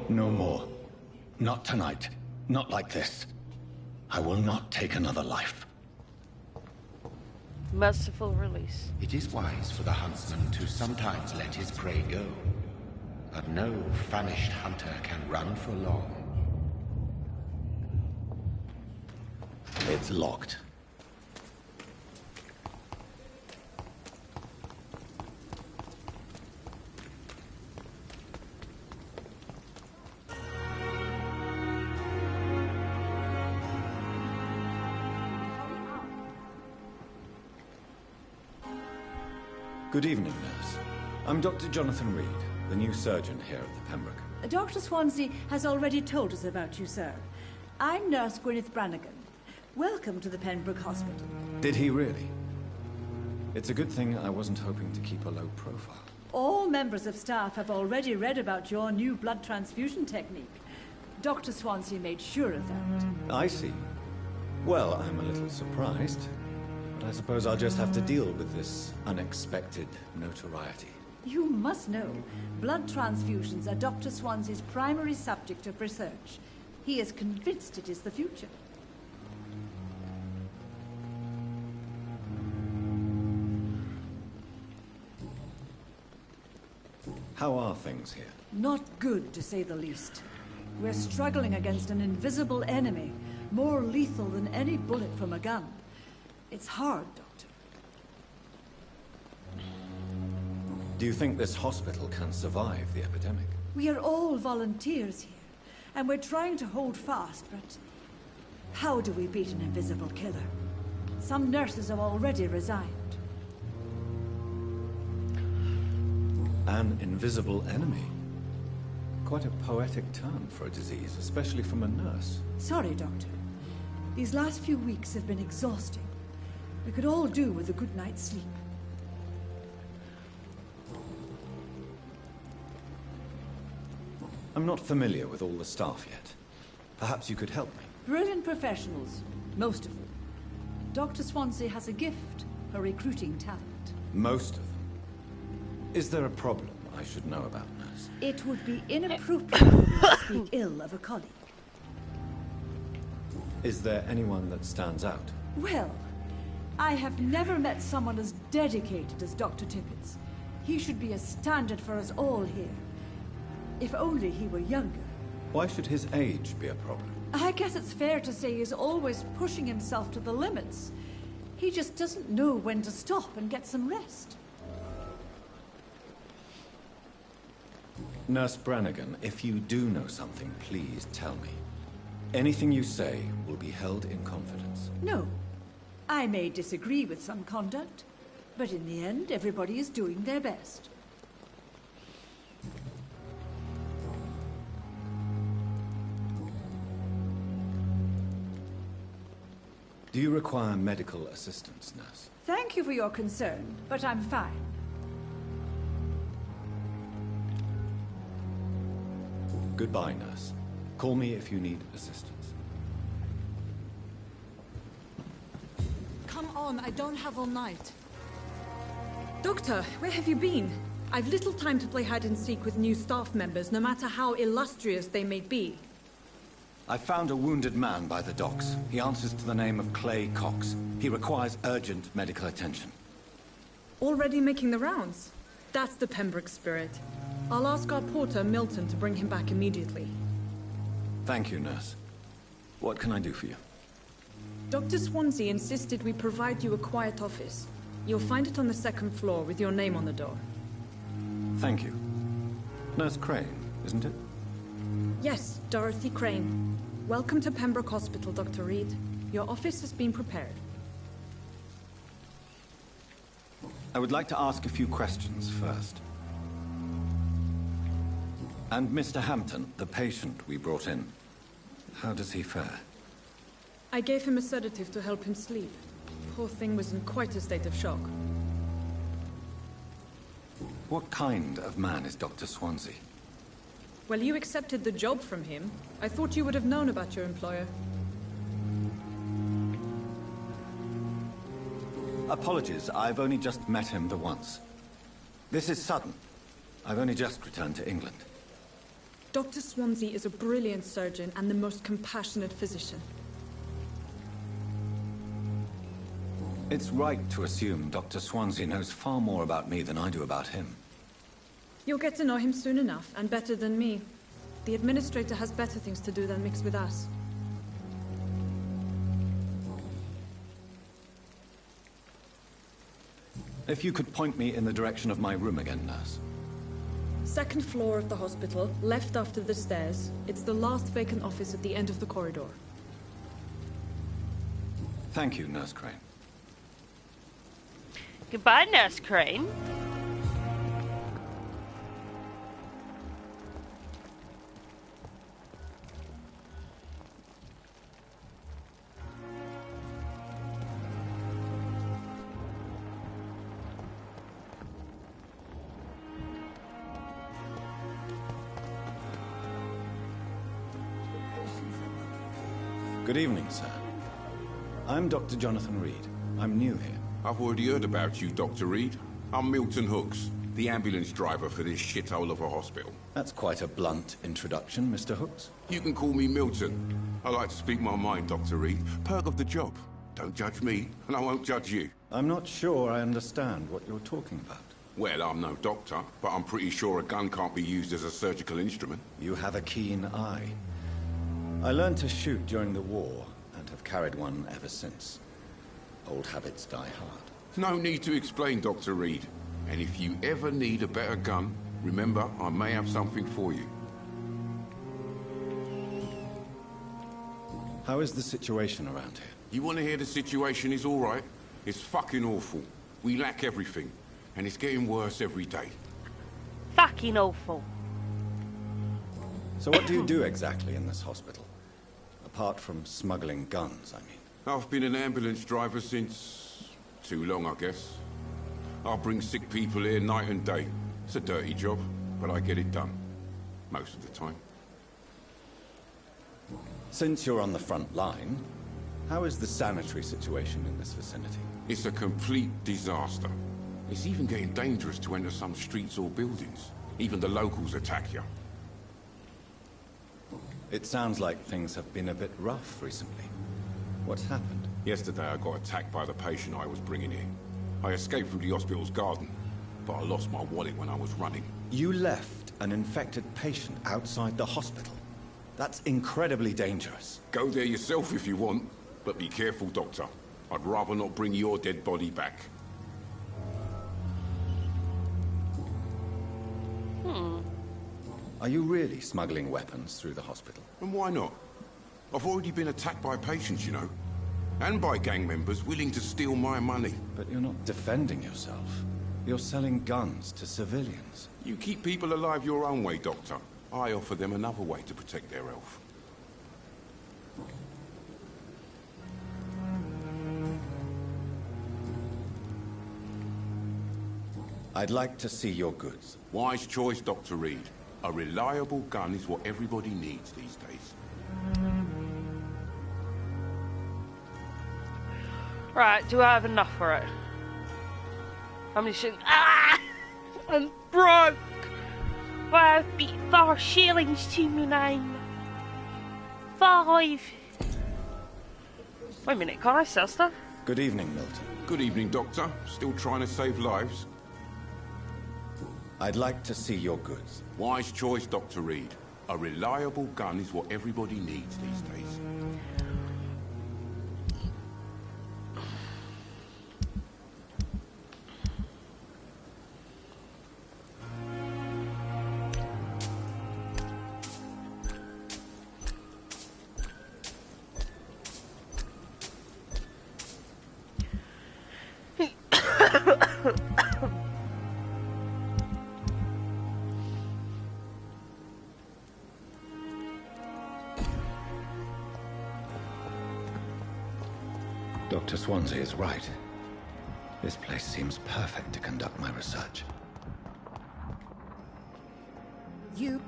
No more. Not tonight. Not like this. I will not take another life. Merciful release. It is wise for the huntsman to sometimes let his prey go. But no famished hunter can run for long. It's locked. Good evening, nurse. I'm Dr. Jonathan Reed, the new surgeon here at the Pembroke. Dr. Swansea has already told us about you, sir. I'm Nurse Gwyneth Brannigan. Welcome to the Pembroke Hospital. Did he really? It's a good thing I wasn't hoping to keep a low profile. All members of staff have already read about your new blood transfusion technique. Dr. Swansea made sure of that. I see. Well, I'm a little surprised. But I suppose I'll just have to deal with this unexpected notoriety. You must know, blood transfusions are Dr. Swansea's primary subject of research. He is convinced it is the future. How are things here? Not good, to say the least. We're struggling against an invisible enemy, more lethal than any bullet from a gun. It's hard, Doctor. Do you think this hospital can survive the epidemic? We are all volunteers here, and we're trying to hold fast, but how do we beat an invisible killer? Some nurses have already resigned. An invisible enemy? Quite a poetic term for a disease, especially from a nurse. Sorry, Doctor. These last few weeks have been exhausting. We could all do with a good night's sleep. I'm not familiar with all the staff yet. Perhaps you could help me. Brilliant professionals, most of them. Dr. Swansea has a gift for recruiting talent. Most of them? Is there a problem I should know about, nurse? It would be inappropriate for me to speak ill of a colleague. Is there anyone that stands out? Well, I have never met someone as dedicated as Dr. Tippett. He should be a standard for us all here. If only he were younger. Why should his age be a problem? I guess it's fair to say he's always pushing himself to the limits. He just doesn't know when to stop and get some rest. Nurse Brannigan, if you do know something, please tell me. Anything you say will be held in confidence. No. I may disagree with some conduct, but in the end, everybody is doing their best. Do you require medical assistance, nurse? Thank you for your concern, but I'm fine. Goodbye, nurse. Call me if you need assistance. Come on, I don't have all night. Doctor, where have you been? I've little time to play hide and seek with new staff members, no matter how illustrious they may be. I found a wounded man by the docks. He answers to the name of Clay Cox. He requires urgent medical attention. Already making the rounds? That's the Pembroke spirit. I'll ask our porter, Milton, to bring him back immediately. Thank you, nurse. What can I do for you? Dr. Swansea insisted we provide you a quiet office. You'll find it on the second floor with your name on the door. Thank you. Nurse Crane, isn't it? Yes, Dorothy Crane. Welcome to Pembroke Hospital, Dr. Reed. Your office has been prepared. I would like to ask a few questions first. And Mr. Hampton, the patient we brought in, how does he fare? I gave him a sedative to help him sleep. Poor thing was in quite a state of shock. What kind of man is Dr. Swansea? Well, you accepted the job from him. I thought you would have known about your employer. Apologies, I've only just met him the once. This is sudden. I've only just returned to England. Dr. Swansea is a brilliant surgeon and the most compassionate physician. It's right to assume Dr. Swansea knows far more about me than I do about him. You'll get to know him soon enough, and better than me. The administrator has better things to do than mix with us. If you could point me in the direction of my room again, nurse. Second floor of the hospital, left after the stairs. It's the last vacant office at the end of the corridor. Thank you, Nurse Crane. Goodbye, Nurse Crane. Good evening, sir. I'm Dr. Jonathan Reed. I'm new here. I've already heard about you, Dr. Reed. I'm Milton Hooks, the ambulance driver for this shithole of a hospital. That's quite a blunt introduction, Mr. Hooks. You can call me Milton. I like to speak my mind, Dr. Reed. Perk of the job. Don't judge me, and I won't judge you. I'm not sure I understand what you're talking about. Well, I'm no doctor, but I'm pretty sure a gun can't be used as a surgical instrument. You have a keen eye. I learned to shoot during the war, and have carried one ever since. Old habits die hard. No need to explain, Dr. Reed. And if you ever need a better gun, remember, I may have something for you. How is the situation around here? You want to hear the situation is all right? It's fucking awful. We lack everything, and it's getting worse every day. Fucking awful. So what do you do exactly in this hospital? Apart from smuggling guns, I mean. I've been an ambulance driver since... too long, I guess. I bring sick people here night and day. It's a dirty job, but I get it done. Most of the time. Since you're on the front line, how is the sanitary situation in this vicinity? It's a complete disaster. It's even getting dangerous to enter some streets or buildings. Even the locals attack you. It sounds like things have been a bit rough recently. What's happened? Yesterday I got attacked by the patient I was bringing in. I escaped through the hospital's garden, but I lost my wallet when I was running. You left an infected patient outside the hospital? That's incredibly dangerous. Go there yourself if you want, but be careful, Doctor. I'd rather not bring your dead body back. Are you really smuggling weapons through the hospital? And why not? I've already been attacked by patients, you know. And by gang members willing to steal my money. But you're not defending yourself. You're selling guns to civilians. You keep people alive your own way, Doctor. I offer them another way to protect their health. I'd like to see your goods. Wise choice, Dr. Reed. A reliable gun is what everybody needs these days. Right, do I have enough for it? How many shillings? Ah! I'm broke! 4 shillings to my name. 5. Wait a minute, can't I sell stuff? Good evening, Milton. Good evening, Doctor. Still trying to save lives? I'd like to see your goods. Wise choice, Dr. Reed. A reliable gun is what everybody needs these days. Dr. Swansea is right. This place seems perfect to conduct my research. You...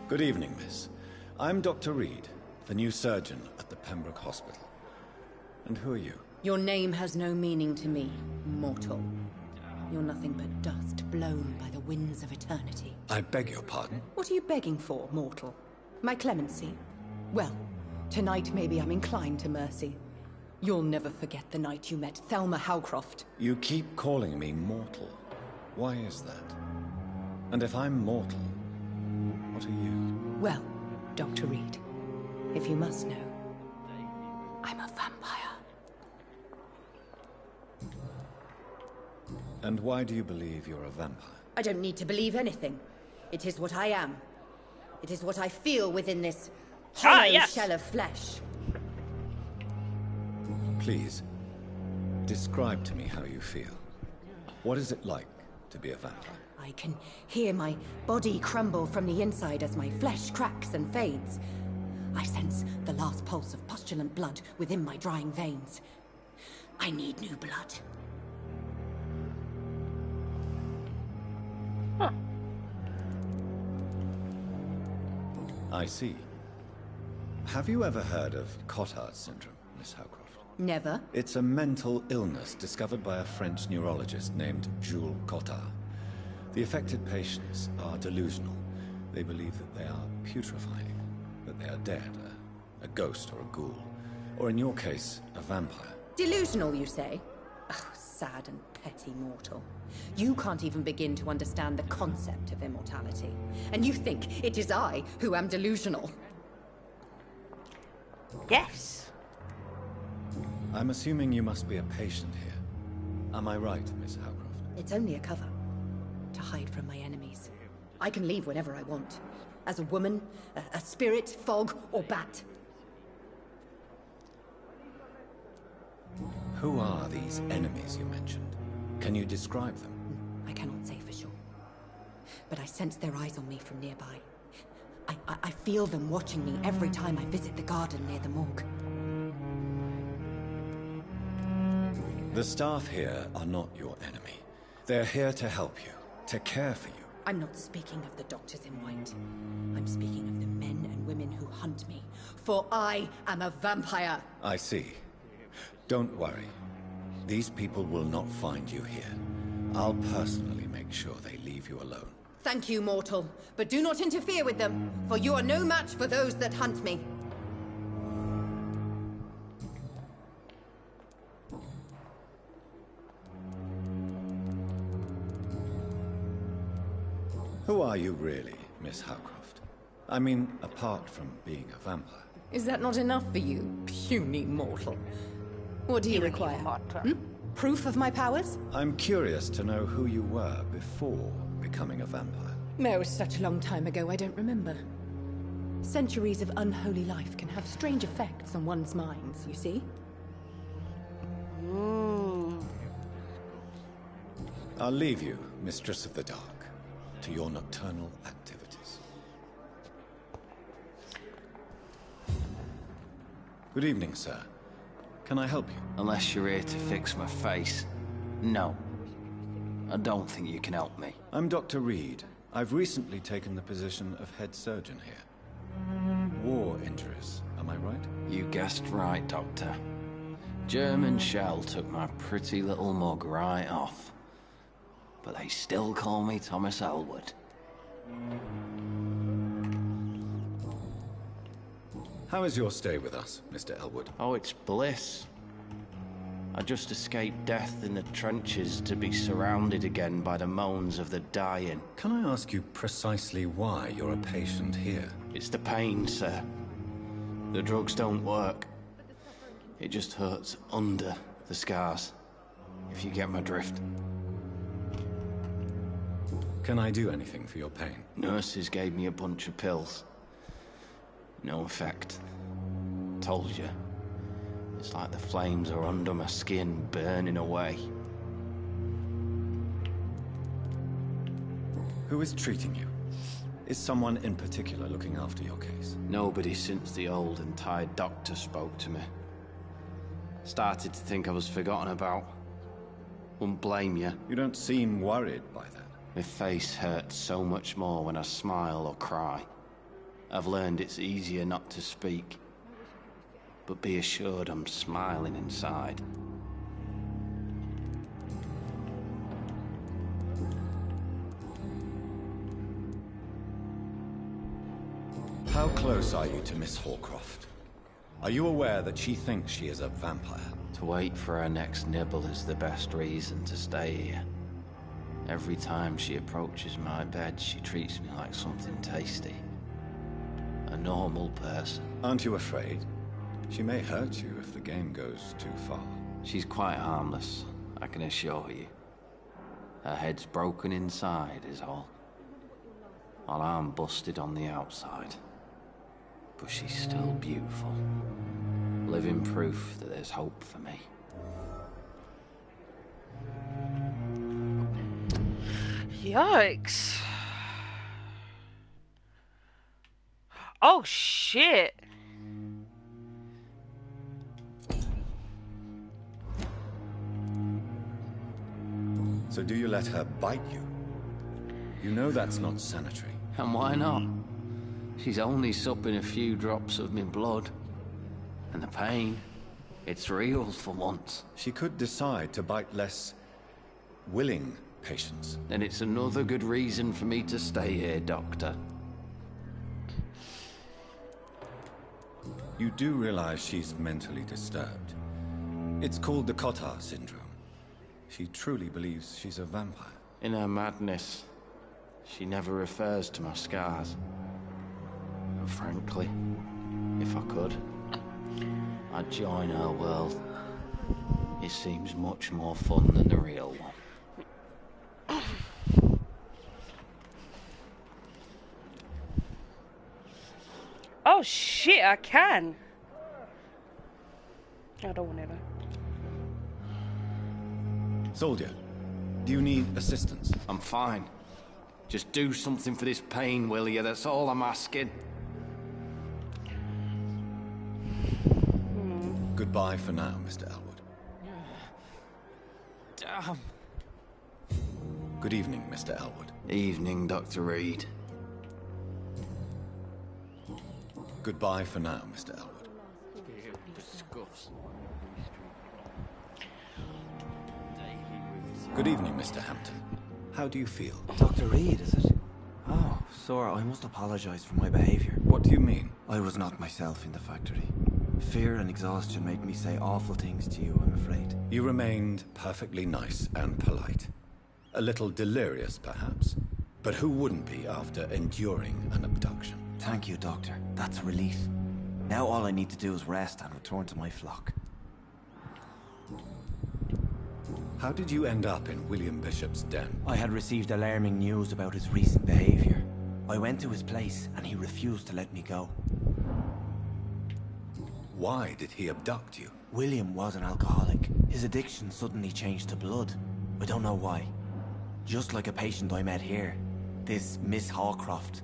Good evening, miss. I'm Dr. Reed, the new surgeon at the Pembroke Hospital. And who are you? Your name has no meaning to me, mortal. You're nothing but dust blown by the winds of eternity. I beg your pardon? What are you begging for, mortal? My clemency? Well, tonight maybe I'm inclined to mercy. You'll never forget the night you met Thelma Howcroft. You keep calling me mortal. Why is that? And if I'm mortal, what are you? Well, Dr. Reed, if you must know, I'm a vampire. And why do you believe you're a vampire? I don't need to believe anything. It is what I am. It is what I feel within this hollow shell of flesh. Please, describe to me how you feel. What is it like to be a vampire? I can hear my body crumble from the inside as my flesh cracks and fades. I sense the last pulse of postulant blood within my drying veins. I need new blood. Huh. I see. Have you ever heard of Cotard syndrome, Miss Howcroft? Never. It's a mental illness discovered by a French neurologist named Jules Cotard. The affected patients are delusional. They believe that they are putrefying, that they are dead, a ghost or a ghoul, or in your case, a vampire. Delusional, you say? Oh, sad and petty mortal. You can't even begin to understand the concept of immortality. And you think it is I who am delusional. Yes. I'm assuming you must be a patient here. Am I right, Miss Howcroft? It's only a cover. To hide from my enemies. I can leave whenever I want. As a woman, a spirit, fog, or bat. Who are these enemies you mentioned? Can you describe them? I cannot say for sure. But I sense their eyes on me from nearby. I feel them watching me every time I visit the garden near the morgue. The staff here are not your enemy. They're here to help you, to care for you. I'm not speaking of the doctors in white. I'm speaking of the men and women who hunt me. For I am a vampire. I see. Don't worry. These people will not find you here. I'll personally make sure they leave you alone. Thank you, mortal. But do not interfere with them, for you are no match for those that hunt me. Who are you really, Miss Howcroft? I mean, apart from being a vampire. Is that not enough for you, puny mortal? What do you require? Proof of my powers? I'm curious to know who you were before becoming a vampire. It was such a long time ago, I don't remember. Centuries of unholy life can have strange effects on one's minds, you see? I'll leave you, Mistress of the Dark, to your nocturnal activities. Good evening, sir. Can I help you? Unless you're here to fix my face. No. I don't think you can help me. I'm Dr. Reed. I've recently taken the position of head surgeon here. War injuries, am I right? You guessed right, Doctor. German shell took my pretty little mug right off. But they still call me Thomas Elwood. How is your stay with us, Mr. Elwood? Oh, it's bliss. I just escaped death in the trenches to be surrounded again by the moans of the dying. Can I ask you precisely why you're a patient here? It's the pain, sir. The drugs don't work. It just hurts under the scars, if you get my drift. Can I do anything for your pain? Nurses gave me a bunch of pills. No effect. Told you. It's like the flames are under my skin, burning away. Who is treating you? Is someone in particular looking after your case? Nobody since the old and tired doctor spoke to me. Started to think I was forgotten about. Wouldn't blame you. You don't seem worried by that. My face hurts so much more when I smile or cry. I've learned it's easier not to speak. But be assured I'm smiling inside. How close are you to Miss Horcroft? Are you aware that she thinks she is a vampire? To wait for her next nibble is the best reason to stay here. Every time she approaches my bed, she treats me like something tasty. A normal person. Aren't you afraid? She may hurt you if the game goes too far. She's quite harmless, I can assure you. Her head's broken inside is all. While I'm busted on the outside. But she's still beautiful. Living proof that there's hope for me. Yikes. Oh shit. So do you let her bite you? You know that's not sanitary. And why not? She's only supping a few drops of my blood. And the pain, it's real for once. She could decide to bite less willing patients. Then it's another good reason for me to stay here, Doctor. You do realize she's mentally disturbed. It's called the Cotard syndrome. She truly believes she's a vampire. In her madness, she never refers to my scars. And frankly, if I could, I'd join her world. It seems much more fun than the real one. Oh shit, I can. I don't want to know. Soldier, do you need assistance? I'm fine. Just do something for this pain, will you? That's all I'm asking. Goodbye for now, Mr. Elwood. Damn. Good evening, Mr. Elwood. Evening, Dr. Reed. Goodbye for now, Mr. Elwood. Good evening, Mr. Hampton. How do you feel? Dr. Reed, is it? Oh, sir, I must apologize for my behavior. What do you mean? I was not myself in the factory. Fear and exhaustion made me say awful things to you, I'm afraid. You remained perfectly nice and polite. A little delirious, perhaps. But who wouldn't be after enduring an abduction? Thank you, Doctor. That's a relief. Now all I need to do is rest and return to my flock. How did you end up in William Bishop's den? I had received alarming news about his recent behavior. I went to his place and he refused to let me go. Why did he abduct you? William was an alcoholic. His addiction suddenly changed to blood. I don't know why. Just like a patient I met here. This Miss Horcroft.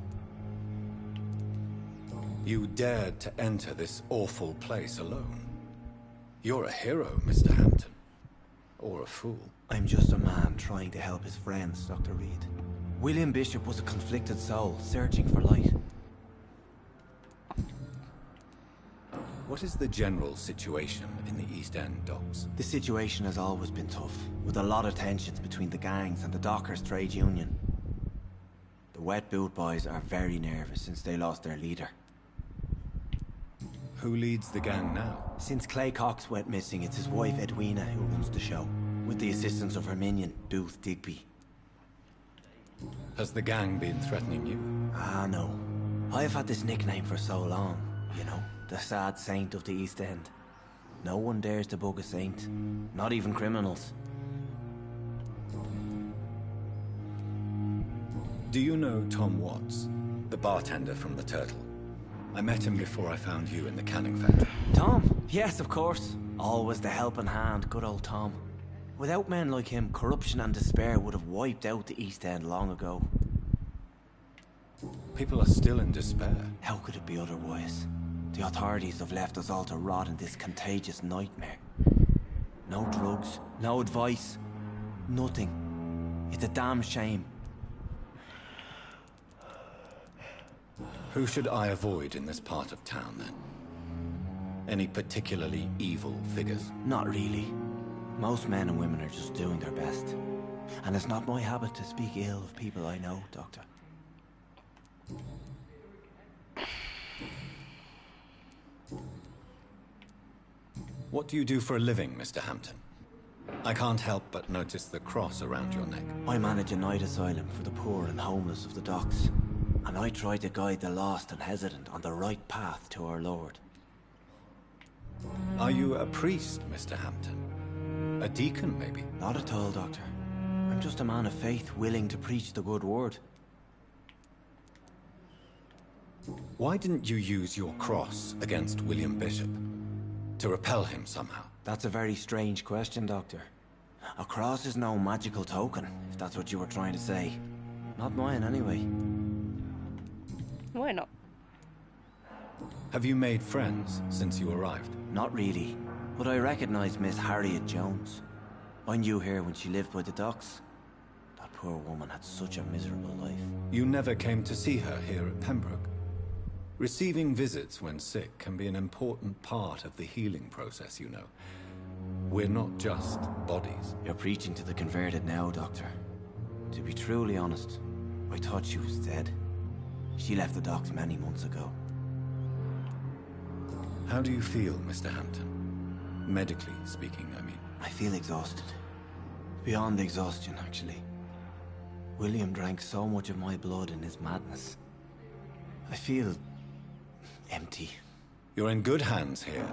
You dared to enter this awful place alone. You're a hero, Mr. Hampton. Or a fool. I'm just a man trying to help his friends, Dr. Reed. William Bishop was a conflicted soul, searching for light. What is the general situation in the East End docks? The situation has always been tough, with a lot of tensions between the gangs and the Dockers' trade union. The Wet Boot Boys are very nervous since they lost their leader. Who leads the gang now? Since Clay Cox went missing, it's his wife Edwina who runs the show, with the assistance of her minion, Booth Digby. Has the gang been threatening you? Ah, no. I've had this nickname for so long, you know, the sad saint of the East End. No one dares to bug a saint, not even criminals. Do you know Tom Watts, the bartender from the Turtle? I met him before I found you in the canning factory. Tom? Yes, of course. Always the helping hand, good old Tom. Without men like him, corruption and despair would have wiped out the East End long ago. People are still in despair. How could it be otherwise? The authorities have left us all to rot in this contagious nightmare. No drugs, no advice, nothing. It's a damn shame. Who should I avoid in this part of town, then? Any particularly evil figures? Not really. Most men and women are just doing their best. And it's not my habit to speak ill of people I know, Doctor. What do you do for a living, Mr. Hampton? I can't help but notice the cross around your neck. I manage a night asylum for the poor and homeless of the docks. And I try to guide the lost and hesitant on the right path to our Lord. Are you a priest, Mr. Hampton? A deacon, maybe? Not at all, Doctor. I'm just a man of faith willing to preach the good word. Why didn't you use your cross against William Bishop? To repel him somehow? That's a very strange question, Doctor. A cross is no magical token, if that's what you were trying to say. Not mine, anyway. Why not? Have you made friends since you arrived? Not really, but I recognize Miss Harriet Jones. I knew her when she lived by the docks. That poor woman had such a miserable life. You never came to see her here at Pembroke? Receiving visits when sick can be an important part of the healing process, you know. We're not just bodies. You're preaching to the converted now, Doctor. To be truly honest, I thought she was dead. She left the docks many months ago. How do you feel, Mr. Hampton? Medically speaking, I mean. I feel exhausted. Beyond exhaustion, actually. William drank so much of my blood in his madness. I feel empty. You're in good hands here.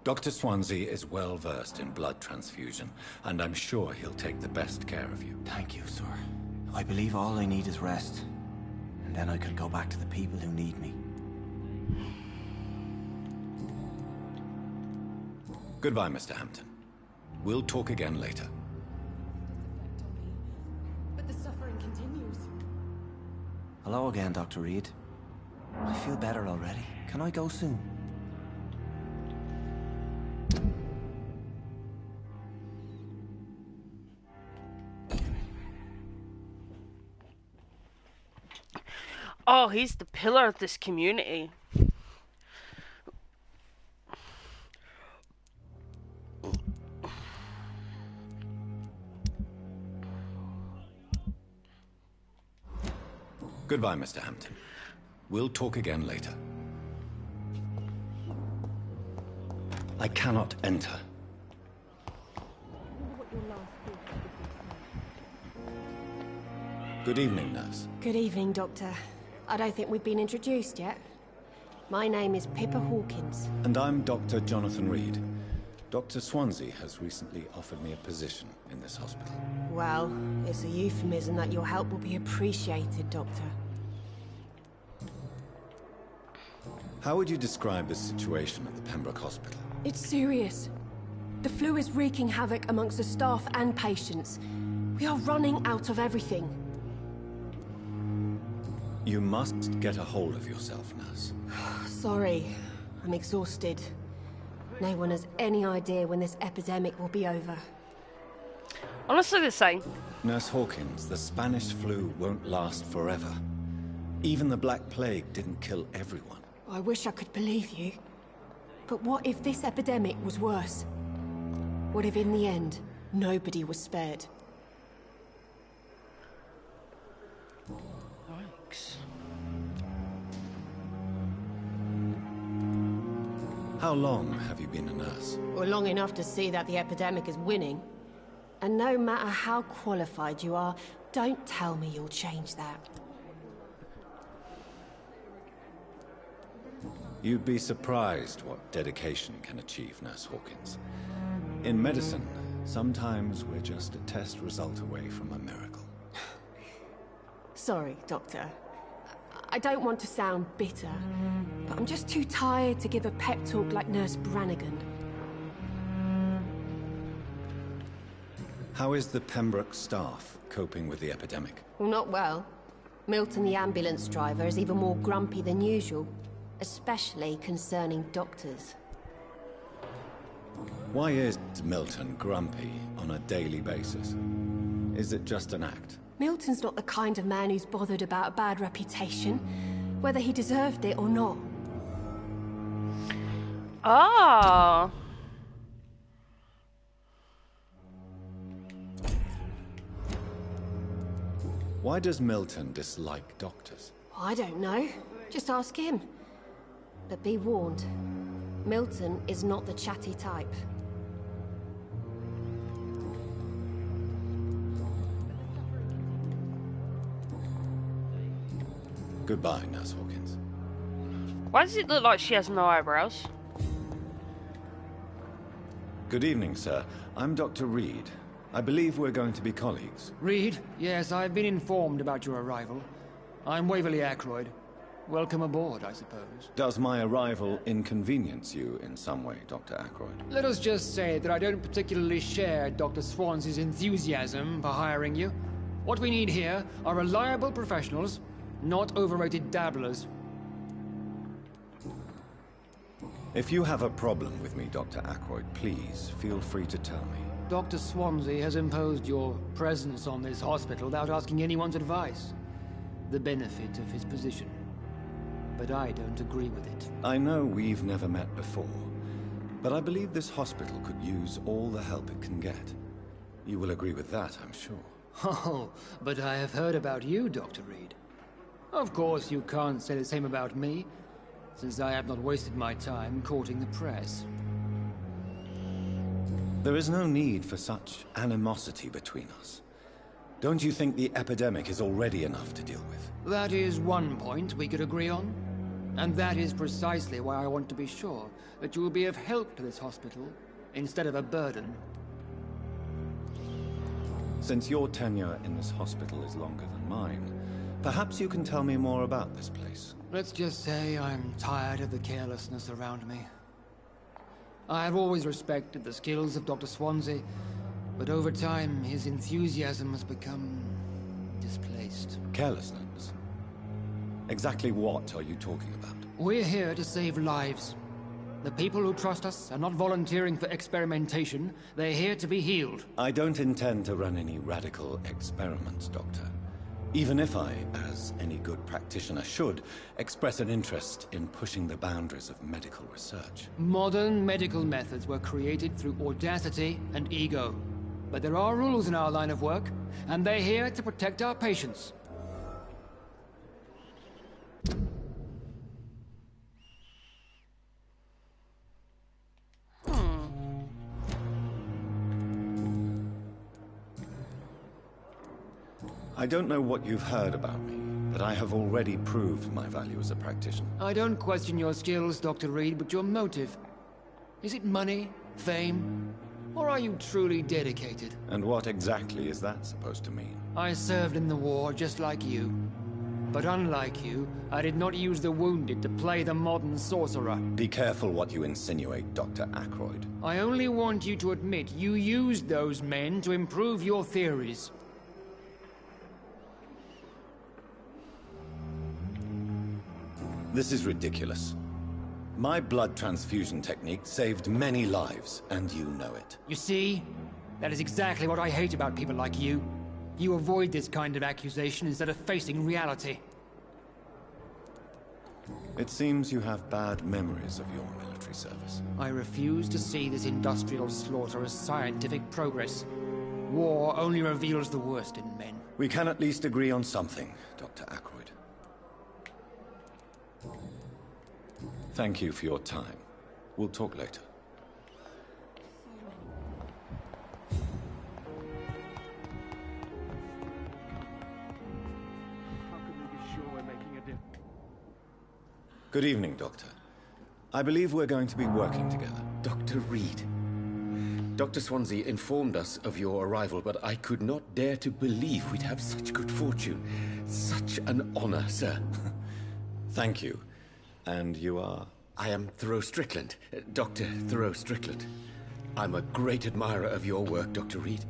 Dr. Swansea is well versed in blood transfusion, and I'm sure he'll take the best care of you. Thank you, sir. I believe all I need is rest. And then I can go back to the people who need me. Goodbye, Mr. Hampton. We'll talk again later. But the suffering continues. Hello again, Dr. Reed. I feel better already. Can I go soon? Oh, he's the pillar of this community. Goodbye, Mr. Hampton. We'll talk again later. I cannot enter. Good evening, nurse. Good evening, Doctor. I don't think we've been introduced yet. My name is Pippa Hawkins. And I'm Dr. Jonathan Reed. Dr. Swansea has recently offered me a position in this hospital. Well, it's a euphemism that your help will be appreciated, Doctor. How would you describe the situation at the Pembroke Hospital? It's serious. The flu is wreaking havoc amongst the staff and patients. We are running out of everything. You must get a hold of yourself, nurse. Sorry, I'm exhausted. No one has any idea when this epidemic will be over. Honestly, the same. Nurse Hawkins, the Spanish flu won't last forever. Even the Black Plague didn't kill everyone. I wish I could believe you. But what if this epidemic was worse? What if in the end, nobody was spared? Yikes. How long have you been a nurse? Well, long enough to see that the epidemic is winning. And no matter how qualified you are, don't tell me you'll change that. You'd be surprised what dedication can achieve, Nurse Hawkins. In medicine, sometimes we're just a test result away from a miracle. Sorry, Doctor. I don't want to sound bitter, but I'm just too tired to give a pep talk like Nurse Brannigan. How is the Pembroke staff coping with the epidemic? Well, not well. Milton, the ambulance driver, is even more grumpy than usual. especially concerning doctors. Why is Milton grumpy on a daily basis? Is it just an act? Milton's not the kind of man who's bothered about a bad reputation, whether he deserved it or not. Ah. Why does Milton dislike doctors? I don't know. Just ask him. But be warned, Milton is not the chatty type. Goodbye, Nurse Hawkins. Why does it look like she has no eyebrows? Good evening, sir. I'm Dr. Reed. I believe we're going to be colleagues. Reed? Yes, I've been informed about your arrival. I'm Waverly Ackroyd. Welcome aboard, I suppose. Does my arrival inconvenience you in some way, Dr. Ackroyd? Let us just say that I don't particularly share Dr. Swansea's enthusiasm for hiring you. What we need here are reliable professionals, not overrated dabblers. If you have a problem with me, Dr. Ackroyd, please feel free to tell me. Dr. Swansea has imposed your presence on this hospital without asking anyone's advice. The benefit of his position. But I don't agree with it. I know we've never met before, but I believe this hospital could use all the help it can get. You will agree with that, I'm sure. Oh, but I have heard about you, Dr. Reed. Of course, you can't say the same about me, since I have not wasted my time courting the press. There is no need for such animosity between us. Don't you think the epidemic is already enough to deal with? That is one point we could agree on. And that is precisely why I want to be sure that you will be of help to this hospital, instead of a burden. Since your tenure in this hospital is longer than mine, perhaps you can tell me more about this place. Let's just say I'm tired of the carelessness around me. I have always respected the skills of Dr. Swansea, but over time his enthusiasm has become displaced. Carelessness? Exactly what are you talking about? We're here to save lives. The people who trust us are not volunteering for experimentation. They're here to be healed. I don't intend to run any radical experiments, Doctor. Even if I, as any good practitioner should, express an interest in pushing the boundaries of medical research. Modern medical methods were created through audacity and ego. But there are rules in our line of work, and they're here to protect our patients. I don't know what you've heard about me, but I have already proved my value as a practitioner. I don't question your skills, Dr. Reed, but your motive. Is it money, fame, or are you truly dedicated? And what exactly is that supposed to mean? I served in the war just like you. But unlike you, I did not use the wounded to play the modern sorcerer. Be careful what you insinuate, Dr. Ackroyd. I only want you to admit you used those men to improve your theories. This is ridiculous. My blood transfusion technique saved many lives, and you know it. You see? That is exactly what I hate about people like you. You avoid this kind of accusation instead of facing reality. It seems you have bad memories of your military service. I refuse to see this industrial slaughter as scientific progress. War only reveals the worst in men. We can at least agree on something, Dr. Ackroyd. Thank you for your time. We'll talk later. Good evening, Doctor. I believe we're going to be working together. Dr. Reed. Dr. Swansea informed us of your arrival, but I could not dare to believe we'd have such good fortune. Such an honor, sir. Thank you. And you are? I am Thoreau Strickland, Dr. Thoreau Strickland. I'm a great admirer of your work, Dr. Reed.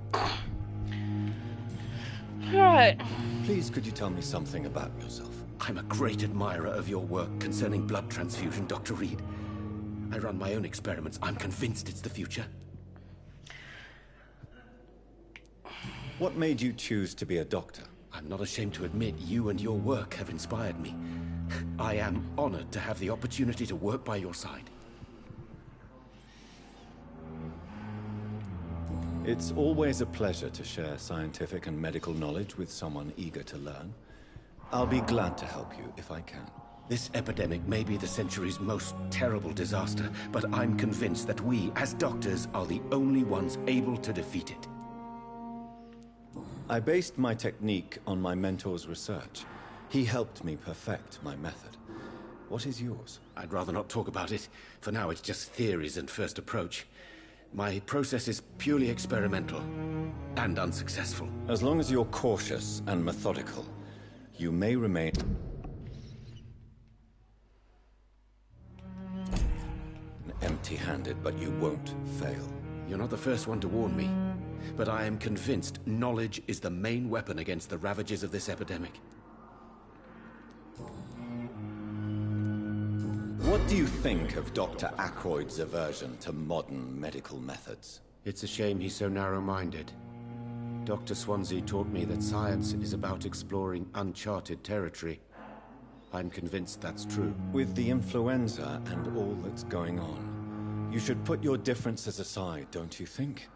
Right. Please, could you tell me something about yourself? I'm a great admirer of your work concerning blood transfusion, Dr. Reed. I run my own experiments. I'm convinced it's the future. What made you choose to be a doctor? I'm not ashamed to admit you and your work have inspired me. I am honored to have the opportunity to work by your side. It's always a pleasure to share scientific and medical knowledge with someone eager to learn. I'll be glad to help you if I can. This epidemic may be the century's most terrible disaster, but I'm convinced that we, as doctors, are the only ones able to defeat it. I based my technique on my mentor's research. He helped me perfect my method. What is yours? I'd rather not talk about it. For now, it's just theories and first approach. My process is purely experimental and unsuccessful. As long as you're cautious and methodical, you may remain empty-handed, but you won't fail. You're not the first one to warn me, but I am convinced knowledge is the main weapon against the ravages of this epidemic. What do you think of Dr. Ackroyd's aversion to modern medical methods? It's a shame he's so narrow-minded. Dr. Swansea taught me that science is about exploring uncharted territory. I'm convinced that's true. With the influenza and all that's going on, you should put your differences aside, don't you think?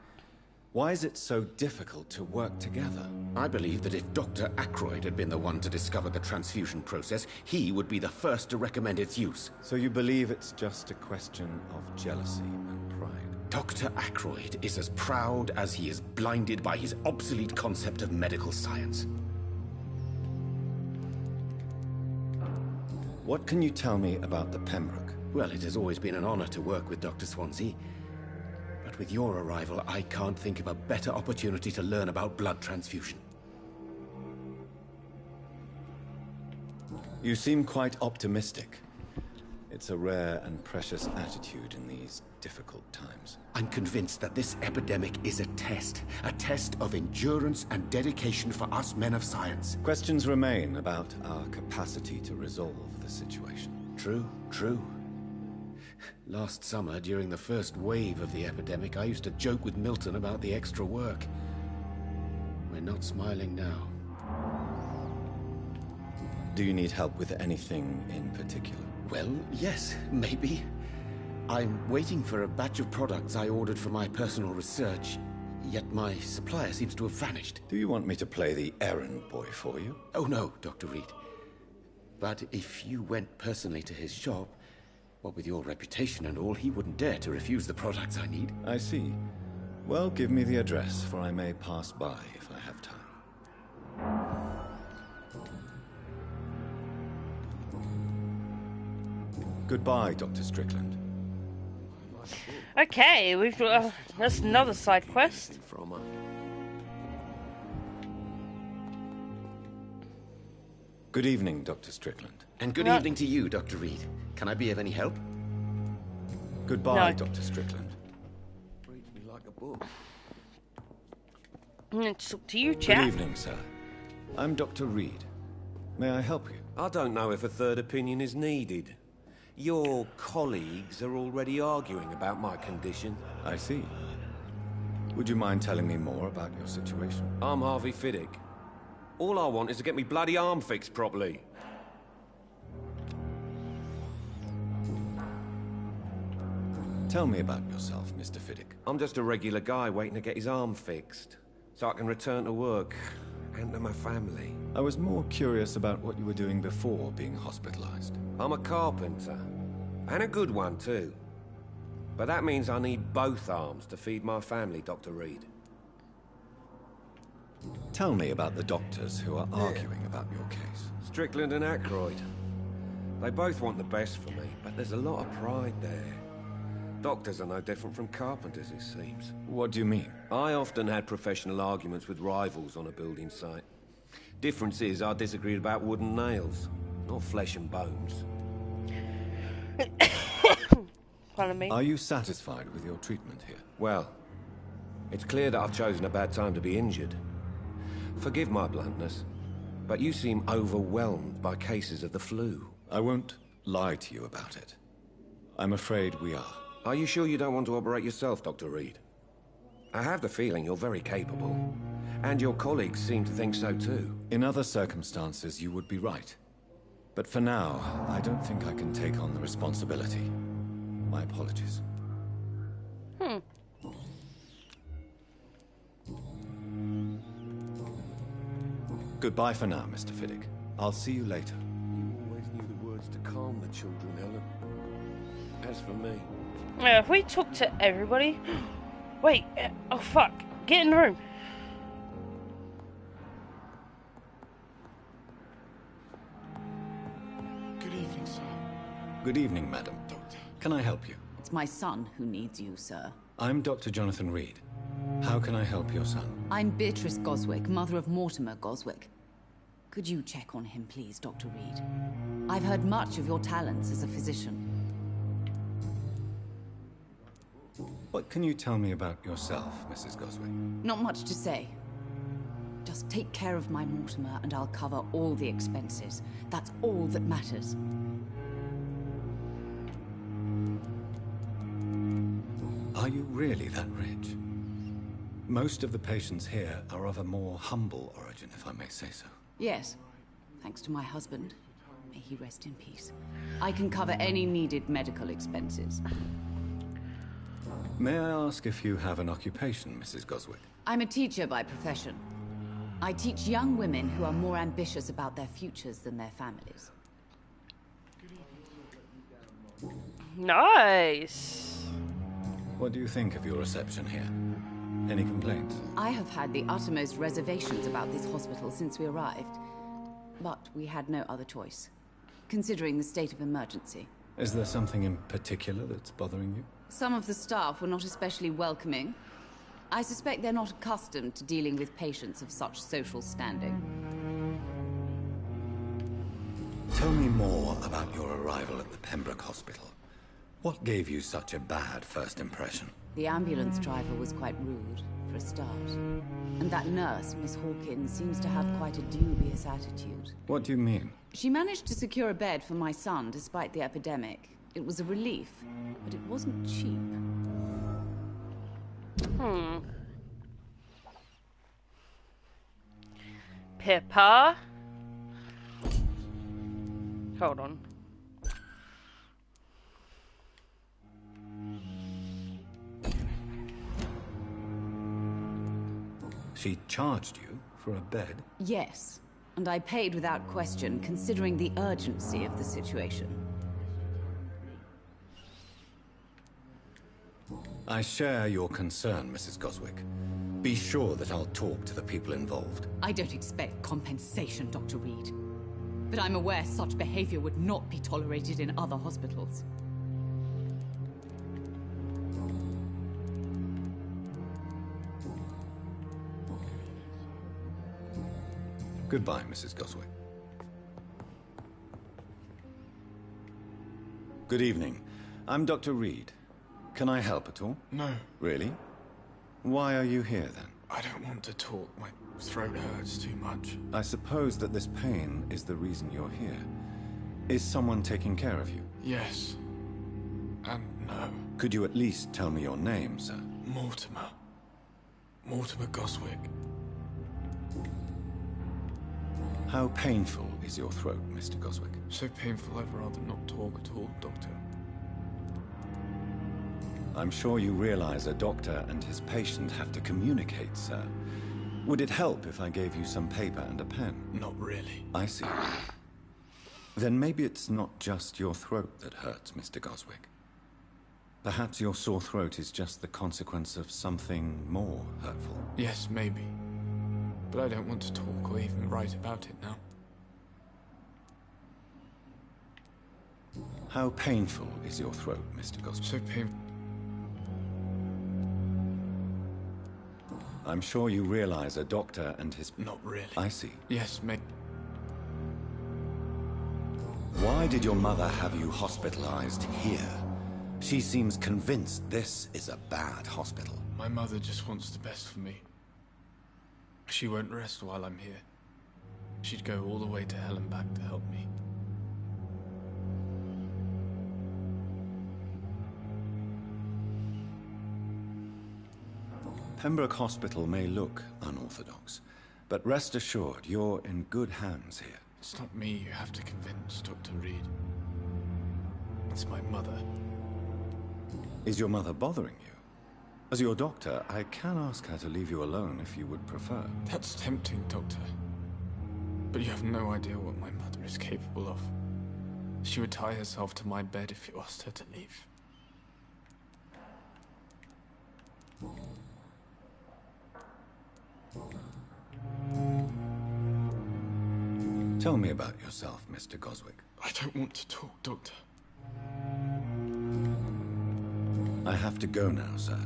Why is it so difficult to work together? I believe that if Dr. Ackroyd had been the one to discover the transfusion process, he would be the first to recommend its use. So you believe it's just a question of jealousy and pride? Dr. Ackroyd is as proud as he is blinded by his obsolete concept of medical science. What can you tell me about the Pembroke? Well, it has always been an honor to work with Dr. Swansea. But with your arrival, I can't think of a better opportunity to learn about blood transfusion. You seem quite optimistic. It's a rare and precious attitude in these difficult times. I'm convinced that this epidemic is a test of endurance and dedication for us men of science. Questions remain about our capacity to resolve the situation. True. Last summer, during the first wave of the epidemic, I used to joke with Milton about the extra work. We're not smiling now. Do you need help with anything in particular? Well, yes, maybe. I'm waiting for a batch of products I ordered for my personal research, yet my supplier seems to have vanished. Do you want me to play the errand boy for you? Oh no, Dr. Reed. But if you went personally to his shop, what with your reputation and all, he wouldn't dare to refuse the products I need. I see. Well, give me the address, for I may pass by if I have time. Goodbye, Dr. Strickland. Okay, we've got that's another side quest. Good evening, Dr. Strickland. And good evening to you, Dr. Reed. Can I be of any help? Goodbye, Dr. Strickland. Reads me like a book. It's up to you, chap. Good evening, sir. I'm Dr. Reed. May I help you? I don't know if a third opinion is needed. Your colleagues are already arguing about my condition. I see. Would you mind telling me more about your situation? I'm Harvey Fiddick. All I want is to get me bloody arm fixed properly. Tell me about yourself, Mr. Fiddick. I'm just a regular guy waiting to get his arm fixed, so I can return to work and to my family. I was more curious about what you were doing before being hospitalized. I'm a carpenter, and a good one too. But that means I need both arms to feed my family, Dr. Reed. Tell me about the doctors who are arguing about your case. Strickland and Ackroyd. They both want the best for me, but there's a lot of pride there. Doctors are no different from carpenters, it seems. What do you mean? I often had professional arguments with rivals on a building site. Difference is, I disagreed about wooden nails, not flesh and bones. Pardon me? Are you satisfied with your treatment here? Well, it's clear that I've chosen a bad time to be injured. Forgive my bluntness, But you seem overwhelmed by cases of the flu. I won't lie to you about it. I'm afraid we are. Are you sure you don't want to operate yourself, Dr. Reed? I have the feeling you're very capable. And your colleagues seem to think so too. In other circumstances, you would be right. But for now, I don't think I can take on the responsibility. My apologies. Goodbye for now, Mr. Fiddick. I'll see you later. You always knew the words to calm the children, Helen. As for me... Yeah, if we talk to everybody... Wait, oh fuck. Get in the room. Good evening, sir. Good evening, madam. Can I help you? It's my son who needs you, sir. I'm Dr. Jonathan Reed. How can I help your son? I'm Beatrice Goswick, mother of Mortimer Goswick. Could you check on him, please, Dr. Reed? I've heard much of your talents as a physician. What can you tell me about yourself, Mrs. Goswick? Not much to say. Just take care of my Mortimer and I'll cover all the expenses. That's all that matters. Are you really that rich? Most of the patients here are of a more humble origin, if I may say so. Yes, thanks to my husband. May he rest in peace. I can cover any needed medical expenses. May I ask if you have an occupation, Mrs. Goswick? I'm a teacher by profession. I teach young women who are more ambitious about their futures than their families. Nice. What do you think of your reception here? Any complaints? I have had the uttermost reservations about this hospital since we arrived. But we had no other choice, considering the state of emergency. Is there something in particular that's bothering you? Some of the staff were not especially welcoming. I suspect they're not accustomed to dealing with patients of such social standing. Tell me more about your arrival at the Pembroke Hospital. What gave you such a bad first impression? The ambulance driver was quite rude, for a start. And that nurse, Miss Hawkins, seems to have quite a dubious attitude. What do you mean? She managed to secure a bed for my son despite the epidemic. It was a relief, but it wasn't cheap. Pippa? Hold on. She charged you for a bed? Yes, and I paid without question, considering the urgency of the situation. I share your concern, Mrs. Goswick. Be sure that I'll talk to the people involved. I don't expect compensation, Dr. Reed. But I'm aware such behavior would not be tolerated in other hospitals. Goodbye, Mrs. Goswick. Good evening. I'm Dr. Reed. Can I help at all? No. Really? Why are you here, then? I don't want to talk. My throat hurts too much. I suppose that this pain is the reason you're here. Is someone taking care of you? Yes. And no. Could you at least tell me your name, sir? Mortimer. Mortimer Goswick. How painful is your throat, Mr. Goswick? So painful I'd rather not talk at all, Doctor. I'm sure you realize a doctor and his patient have to communicate, sir. Would it help if I gave you some paper and a pen? Not really. I see. Then maybe it's not just your throat that hurts, Mr. Goswick. Perhaps your sore throat is just the consequence of something more hurtful. Yes, maybe. But I don't want to talk or even write about it now. How painful is your throat, Mr. Goswick? So painful. I'm sure you realize a doctor and his... Not really. I see. Yes, maybe. Why did your mother have you hospitalized here? She seems convinced this is a bad hospital. My mother just wants the best for me. She won't rest while I'm here. She'd go all the way to hell and back to help me. Pembroke Hospital may look unorthodox, but rest assured you're in good hands here. It's not me you have to convince, Dr. Reed. It's my mother. Is your mother bothering you? As your doctor, I can ask her to leave you alone if you would prefer. That's tempting, Doctor. But you have no idea what my mother is capable of. She would tie herself to my bed if you asked her to leave. Tell me about yourself, Mr. Goswick. I don't want to talk, Doctor. I have to go now, sir.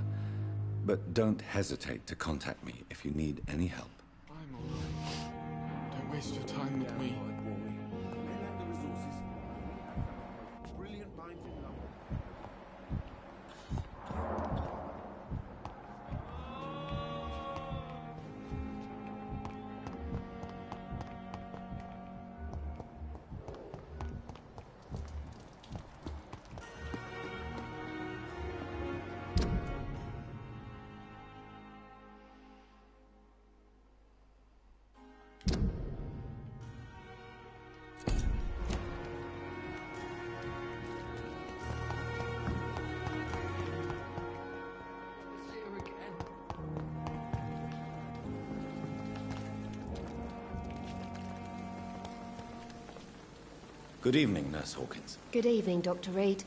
But don't hesitate to contact me if you need any help. I'm alright. Don't waste your time with me. Good evening, Nurse Hawkins. Good evening, Dr. Reed.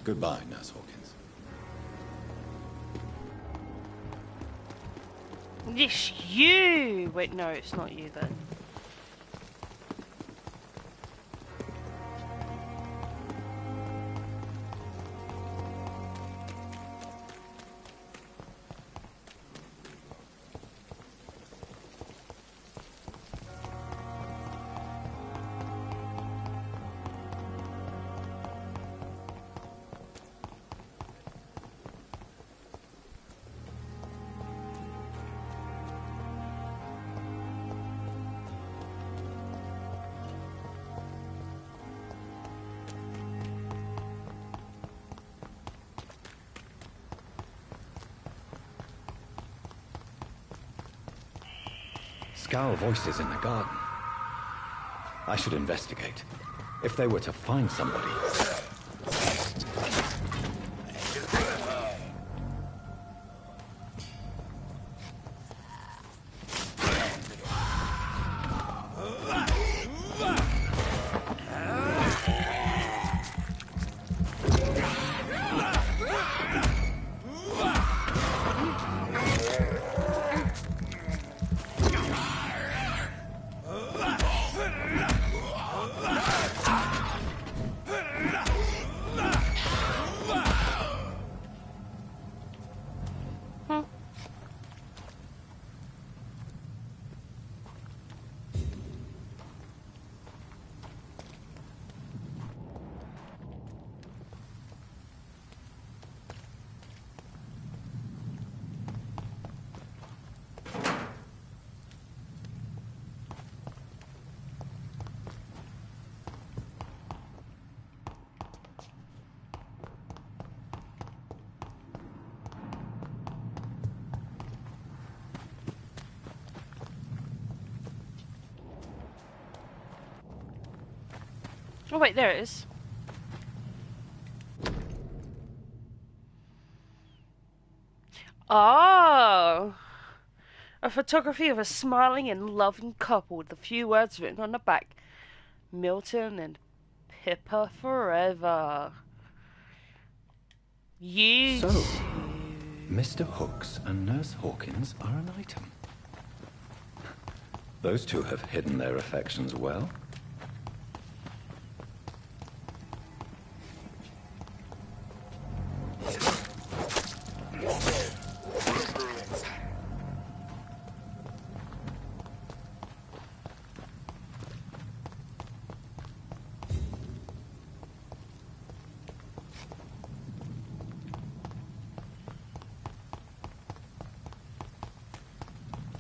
Goodbye, Nurse Hawkins. It's you! Wait, no, it's not you then. Scowl voices in the garden. I should investigate. If they were to find somebody... Oh wait, there it is. Oh! A photography of a smiling and loving couple with a few words written on the back. Milton and Pippa forever. You So, Mr. Hooks and Nurse Hawkins are an item. Those two have hidden their affections well.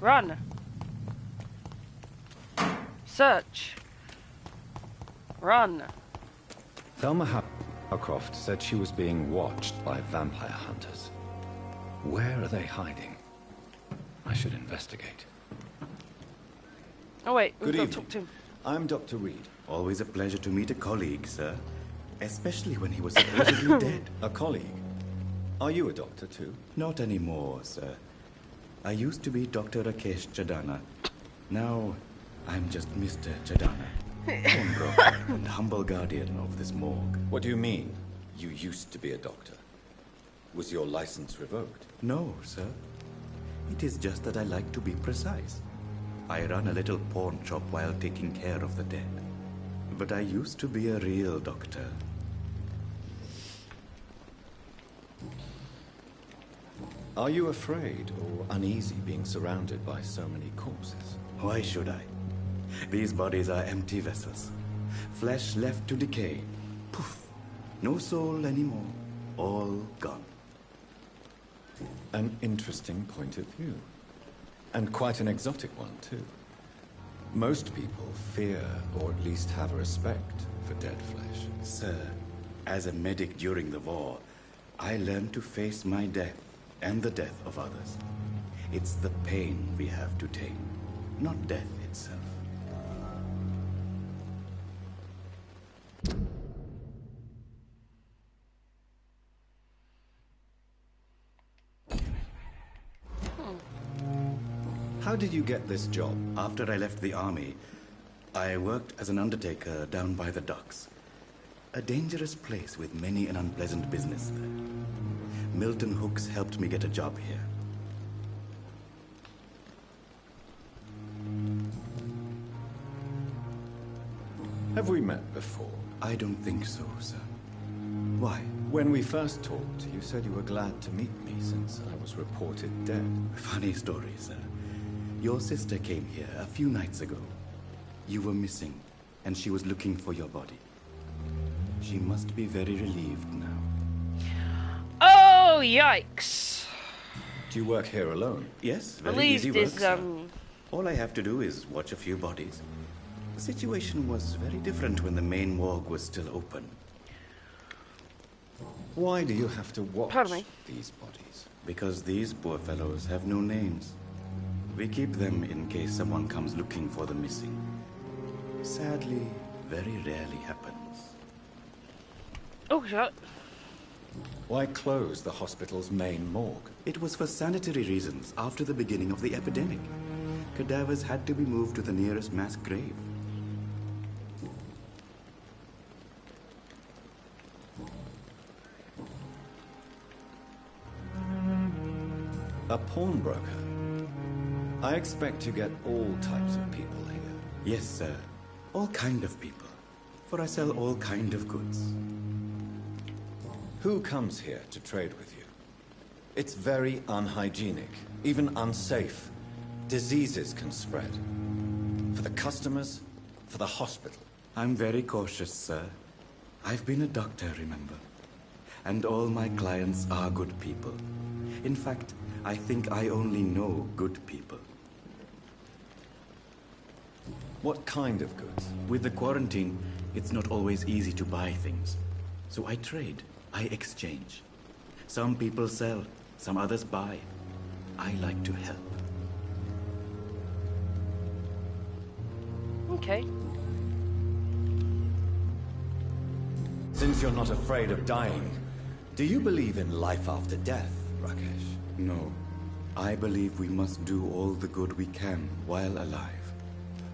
Run. Search. Run. Thelma Howcroft said she was being watched by vampire hunters. Where are they hiding? I should investigate. Oh wait, we've Good got to evening. talk to him. I'm Dr. Reed. Always a pleasure to meet a colleague, sir. Especially when he was supposedly dead. A colleague? Are you a doctor too? Not anymore, sir. I used to be Dr. Rakesh Chadana. Now, I'm just Mr. Chadana. Pawnbroker and humble guardian of this morgue. What do you mean, you used to be a doctor? Was your license revoked? No, sir. It is just that I like to be precise. I run a little pawn shop while taking care of the dead. But I used to be a real doctor. Are you afraid or uneasy being surrounded by so many corpses? Why should I? These bodies are empty vessels. Flesh left to decay. Poof. No soul anymore. All gone. An interesting point of view. And quite an exotic one, too. Most people fear, or at least have a respect, for dead flesh. Sir, as a medic during the war, I learned to face my death and the death of others. It's the pain we have to tame, not death itself. How did you get this job? After I left the army, I worked as an undertaker down by the docks. A dangerous place with many an unpleasant business there. Milton Hooks helped me get a job here. Have we met before? I don't think so, sir. Why? When we first talked, you said you were glad to meet me since I was reported dead. Funny story, sir. Your sister came here a few nights ago. You were missing, and she was looking for your body. She must be very relieved now. Oh, yikes. Do you work here alone? Yes, very Relieved easy work, is, sir. All I have to do is watch a few bodies. The situation was very different when the main morgue was still open. Why do you have to watch these bodies? Because these poor fellows have no names. We keep them in case someone comes looking for the missing. Sadly, very rarely happens. Oh, shut. Why close the hospital's main morgue? It was for sanitary reasons after the beginning of the epidemic. Cadavers had to be moved to the nearest mass grave. A pawnbroker? I expect you get all types of people here. Yes, sir. All kind of people. For I sell all kind of goods. Who comes here to trade with you? It's very unhygienic, even unsafe. Diseases can spread. For the customers, for the hospital. I'm very cautious, sir. I've been a doctor, remember? And all my clients are good people. In fact, I think I only know good people. What kind of goods? With the quarantine, it's not always easy to buy things. So I trade. I exchange. Some people sell, some others buy. I like to help. Okay. Since you're not afraid of dying, do you believe in life after death, Rakesh? No. I believe we must do all the good we can while alive.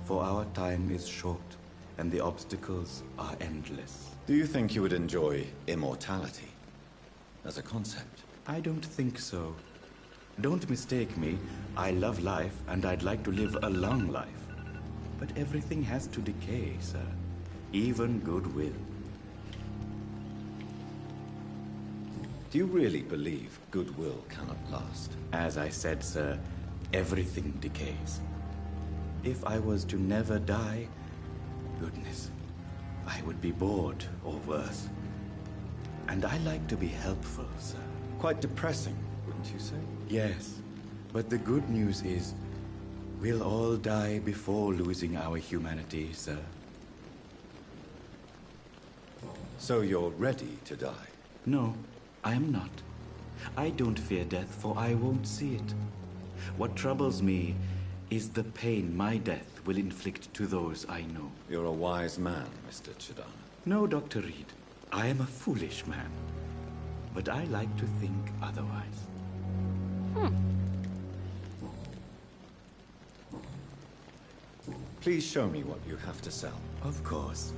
For our time is short, and the obstacles are endless. Do you think you would enjoy immortality as a concept? I don't think so. Don't mistake me. I love life, and I'd like to live a long life. But everything has to decay, sir. Even goodwill. Do you really believe goodwill cannot last? As I said, sir, everything decays. If I was to never die, goodness, I would be bored or worse. And I like to be helpful, sir. Quite depressing, wouldn't you say? Yes, but the good news is, We'll all die before losing our humanity, sir. So you're ready to die? No, I am not. I don't fear death, for I won't see it. What troubles me is the pain my death will inflict to those I know. You're a wise man, Mr. Chidana. No, Dr. Reed. I am a foolish man. But I like to think otherwise. Please show me what you have to sell. Of course.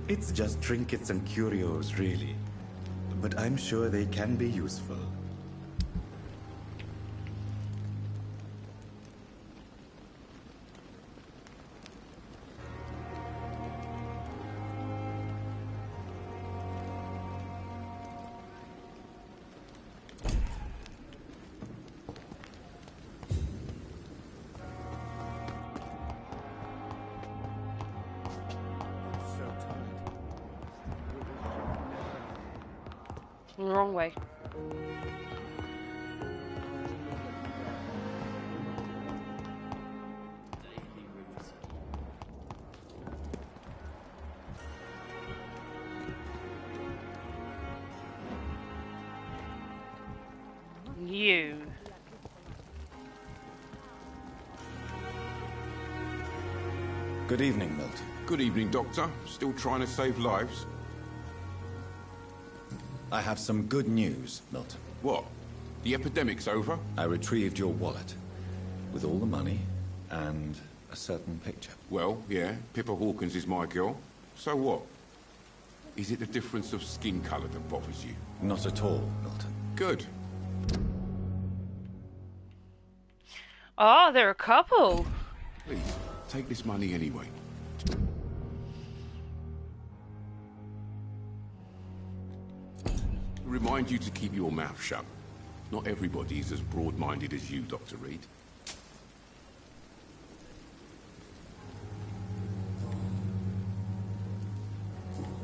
It's just trinkets and curios, really. But I'm sure they can be useful. Wrong way. You. Good evening, Milton. Good evening, Doctor. Still trying to save lives? I have some good news, Milton. What? The epidemic's over? I retrieved your wallet, with all the money and a certain picture. Well, yeah, Pippa Hawkins is my girl. So what? Is it the difference of skin colour that bothers you? Not at all, Milton. Good. Oh, they're a couple. Please, take this money anyway. Remind you to keep your mouth shut. Not everybody is as broad-minded as you, Dr. Reed.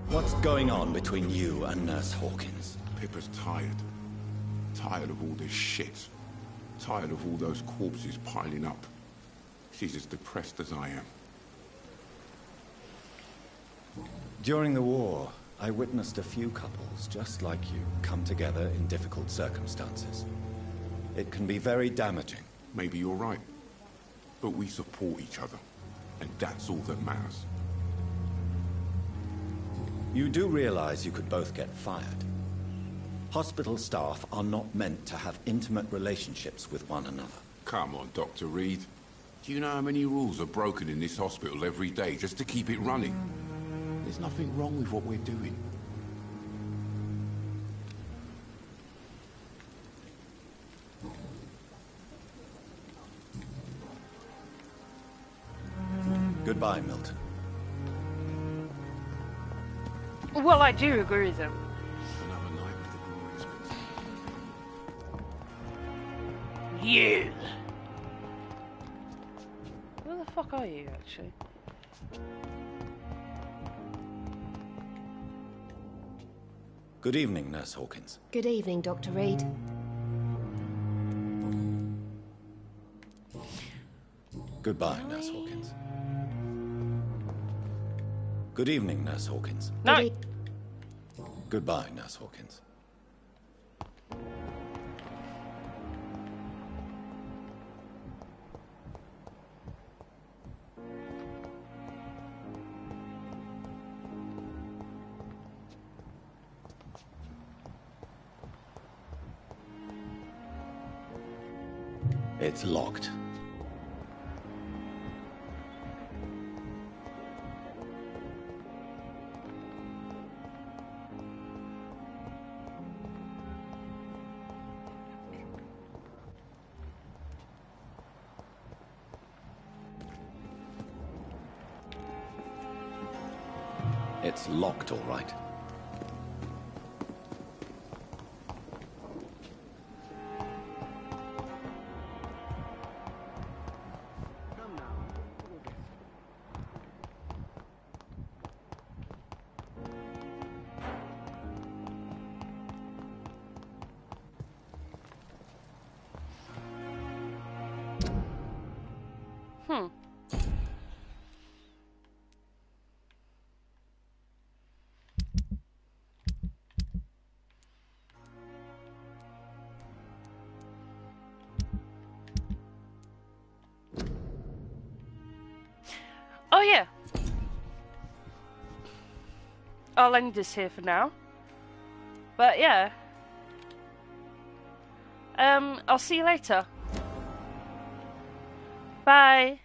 What's going on between you and Nurse Hawkins? Pippa's tired. Tired of all this shit. Tired of all those corpses piling up. She's as depressed as I am. During the war, I witnessed a few couples just like you come together in difficult circumstances. It can be very damaging. Maybe you're right. But we support each other. And that's all that matters. You do realize you could both get fired. Hospital staff are not meant to have intimate relationships with one another. Come on, Dr. Reed. Do you know how many rules are broken in this hospital every day just to keep it running? There's nothing wrong with what we're doing. Goodbye, Milton. Well, I do agree with him. Another night with the glorious. You. Where the fuck are you, actually? Good evening, Nurse Hawkins. Good evening, Dr. Reed. Goodbye, Nurse Hawkins. Good evening, Nurse Hawkins. No. Goodbye, Nurse Hawkins. It's locked. It's locked, all right. Oh yeah. I'll end this here for now. But yeah. I'll see you later. Bye.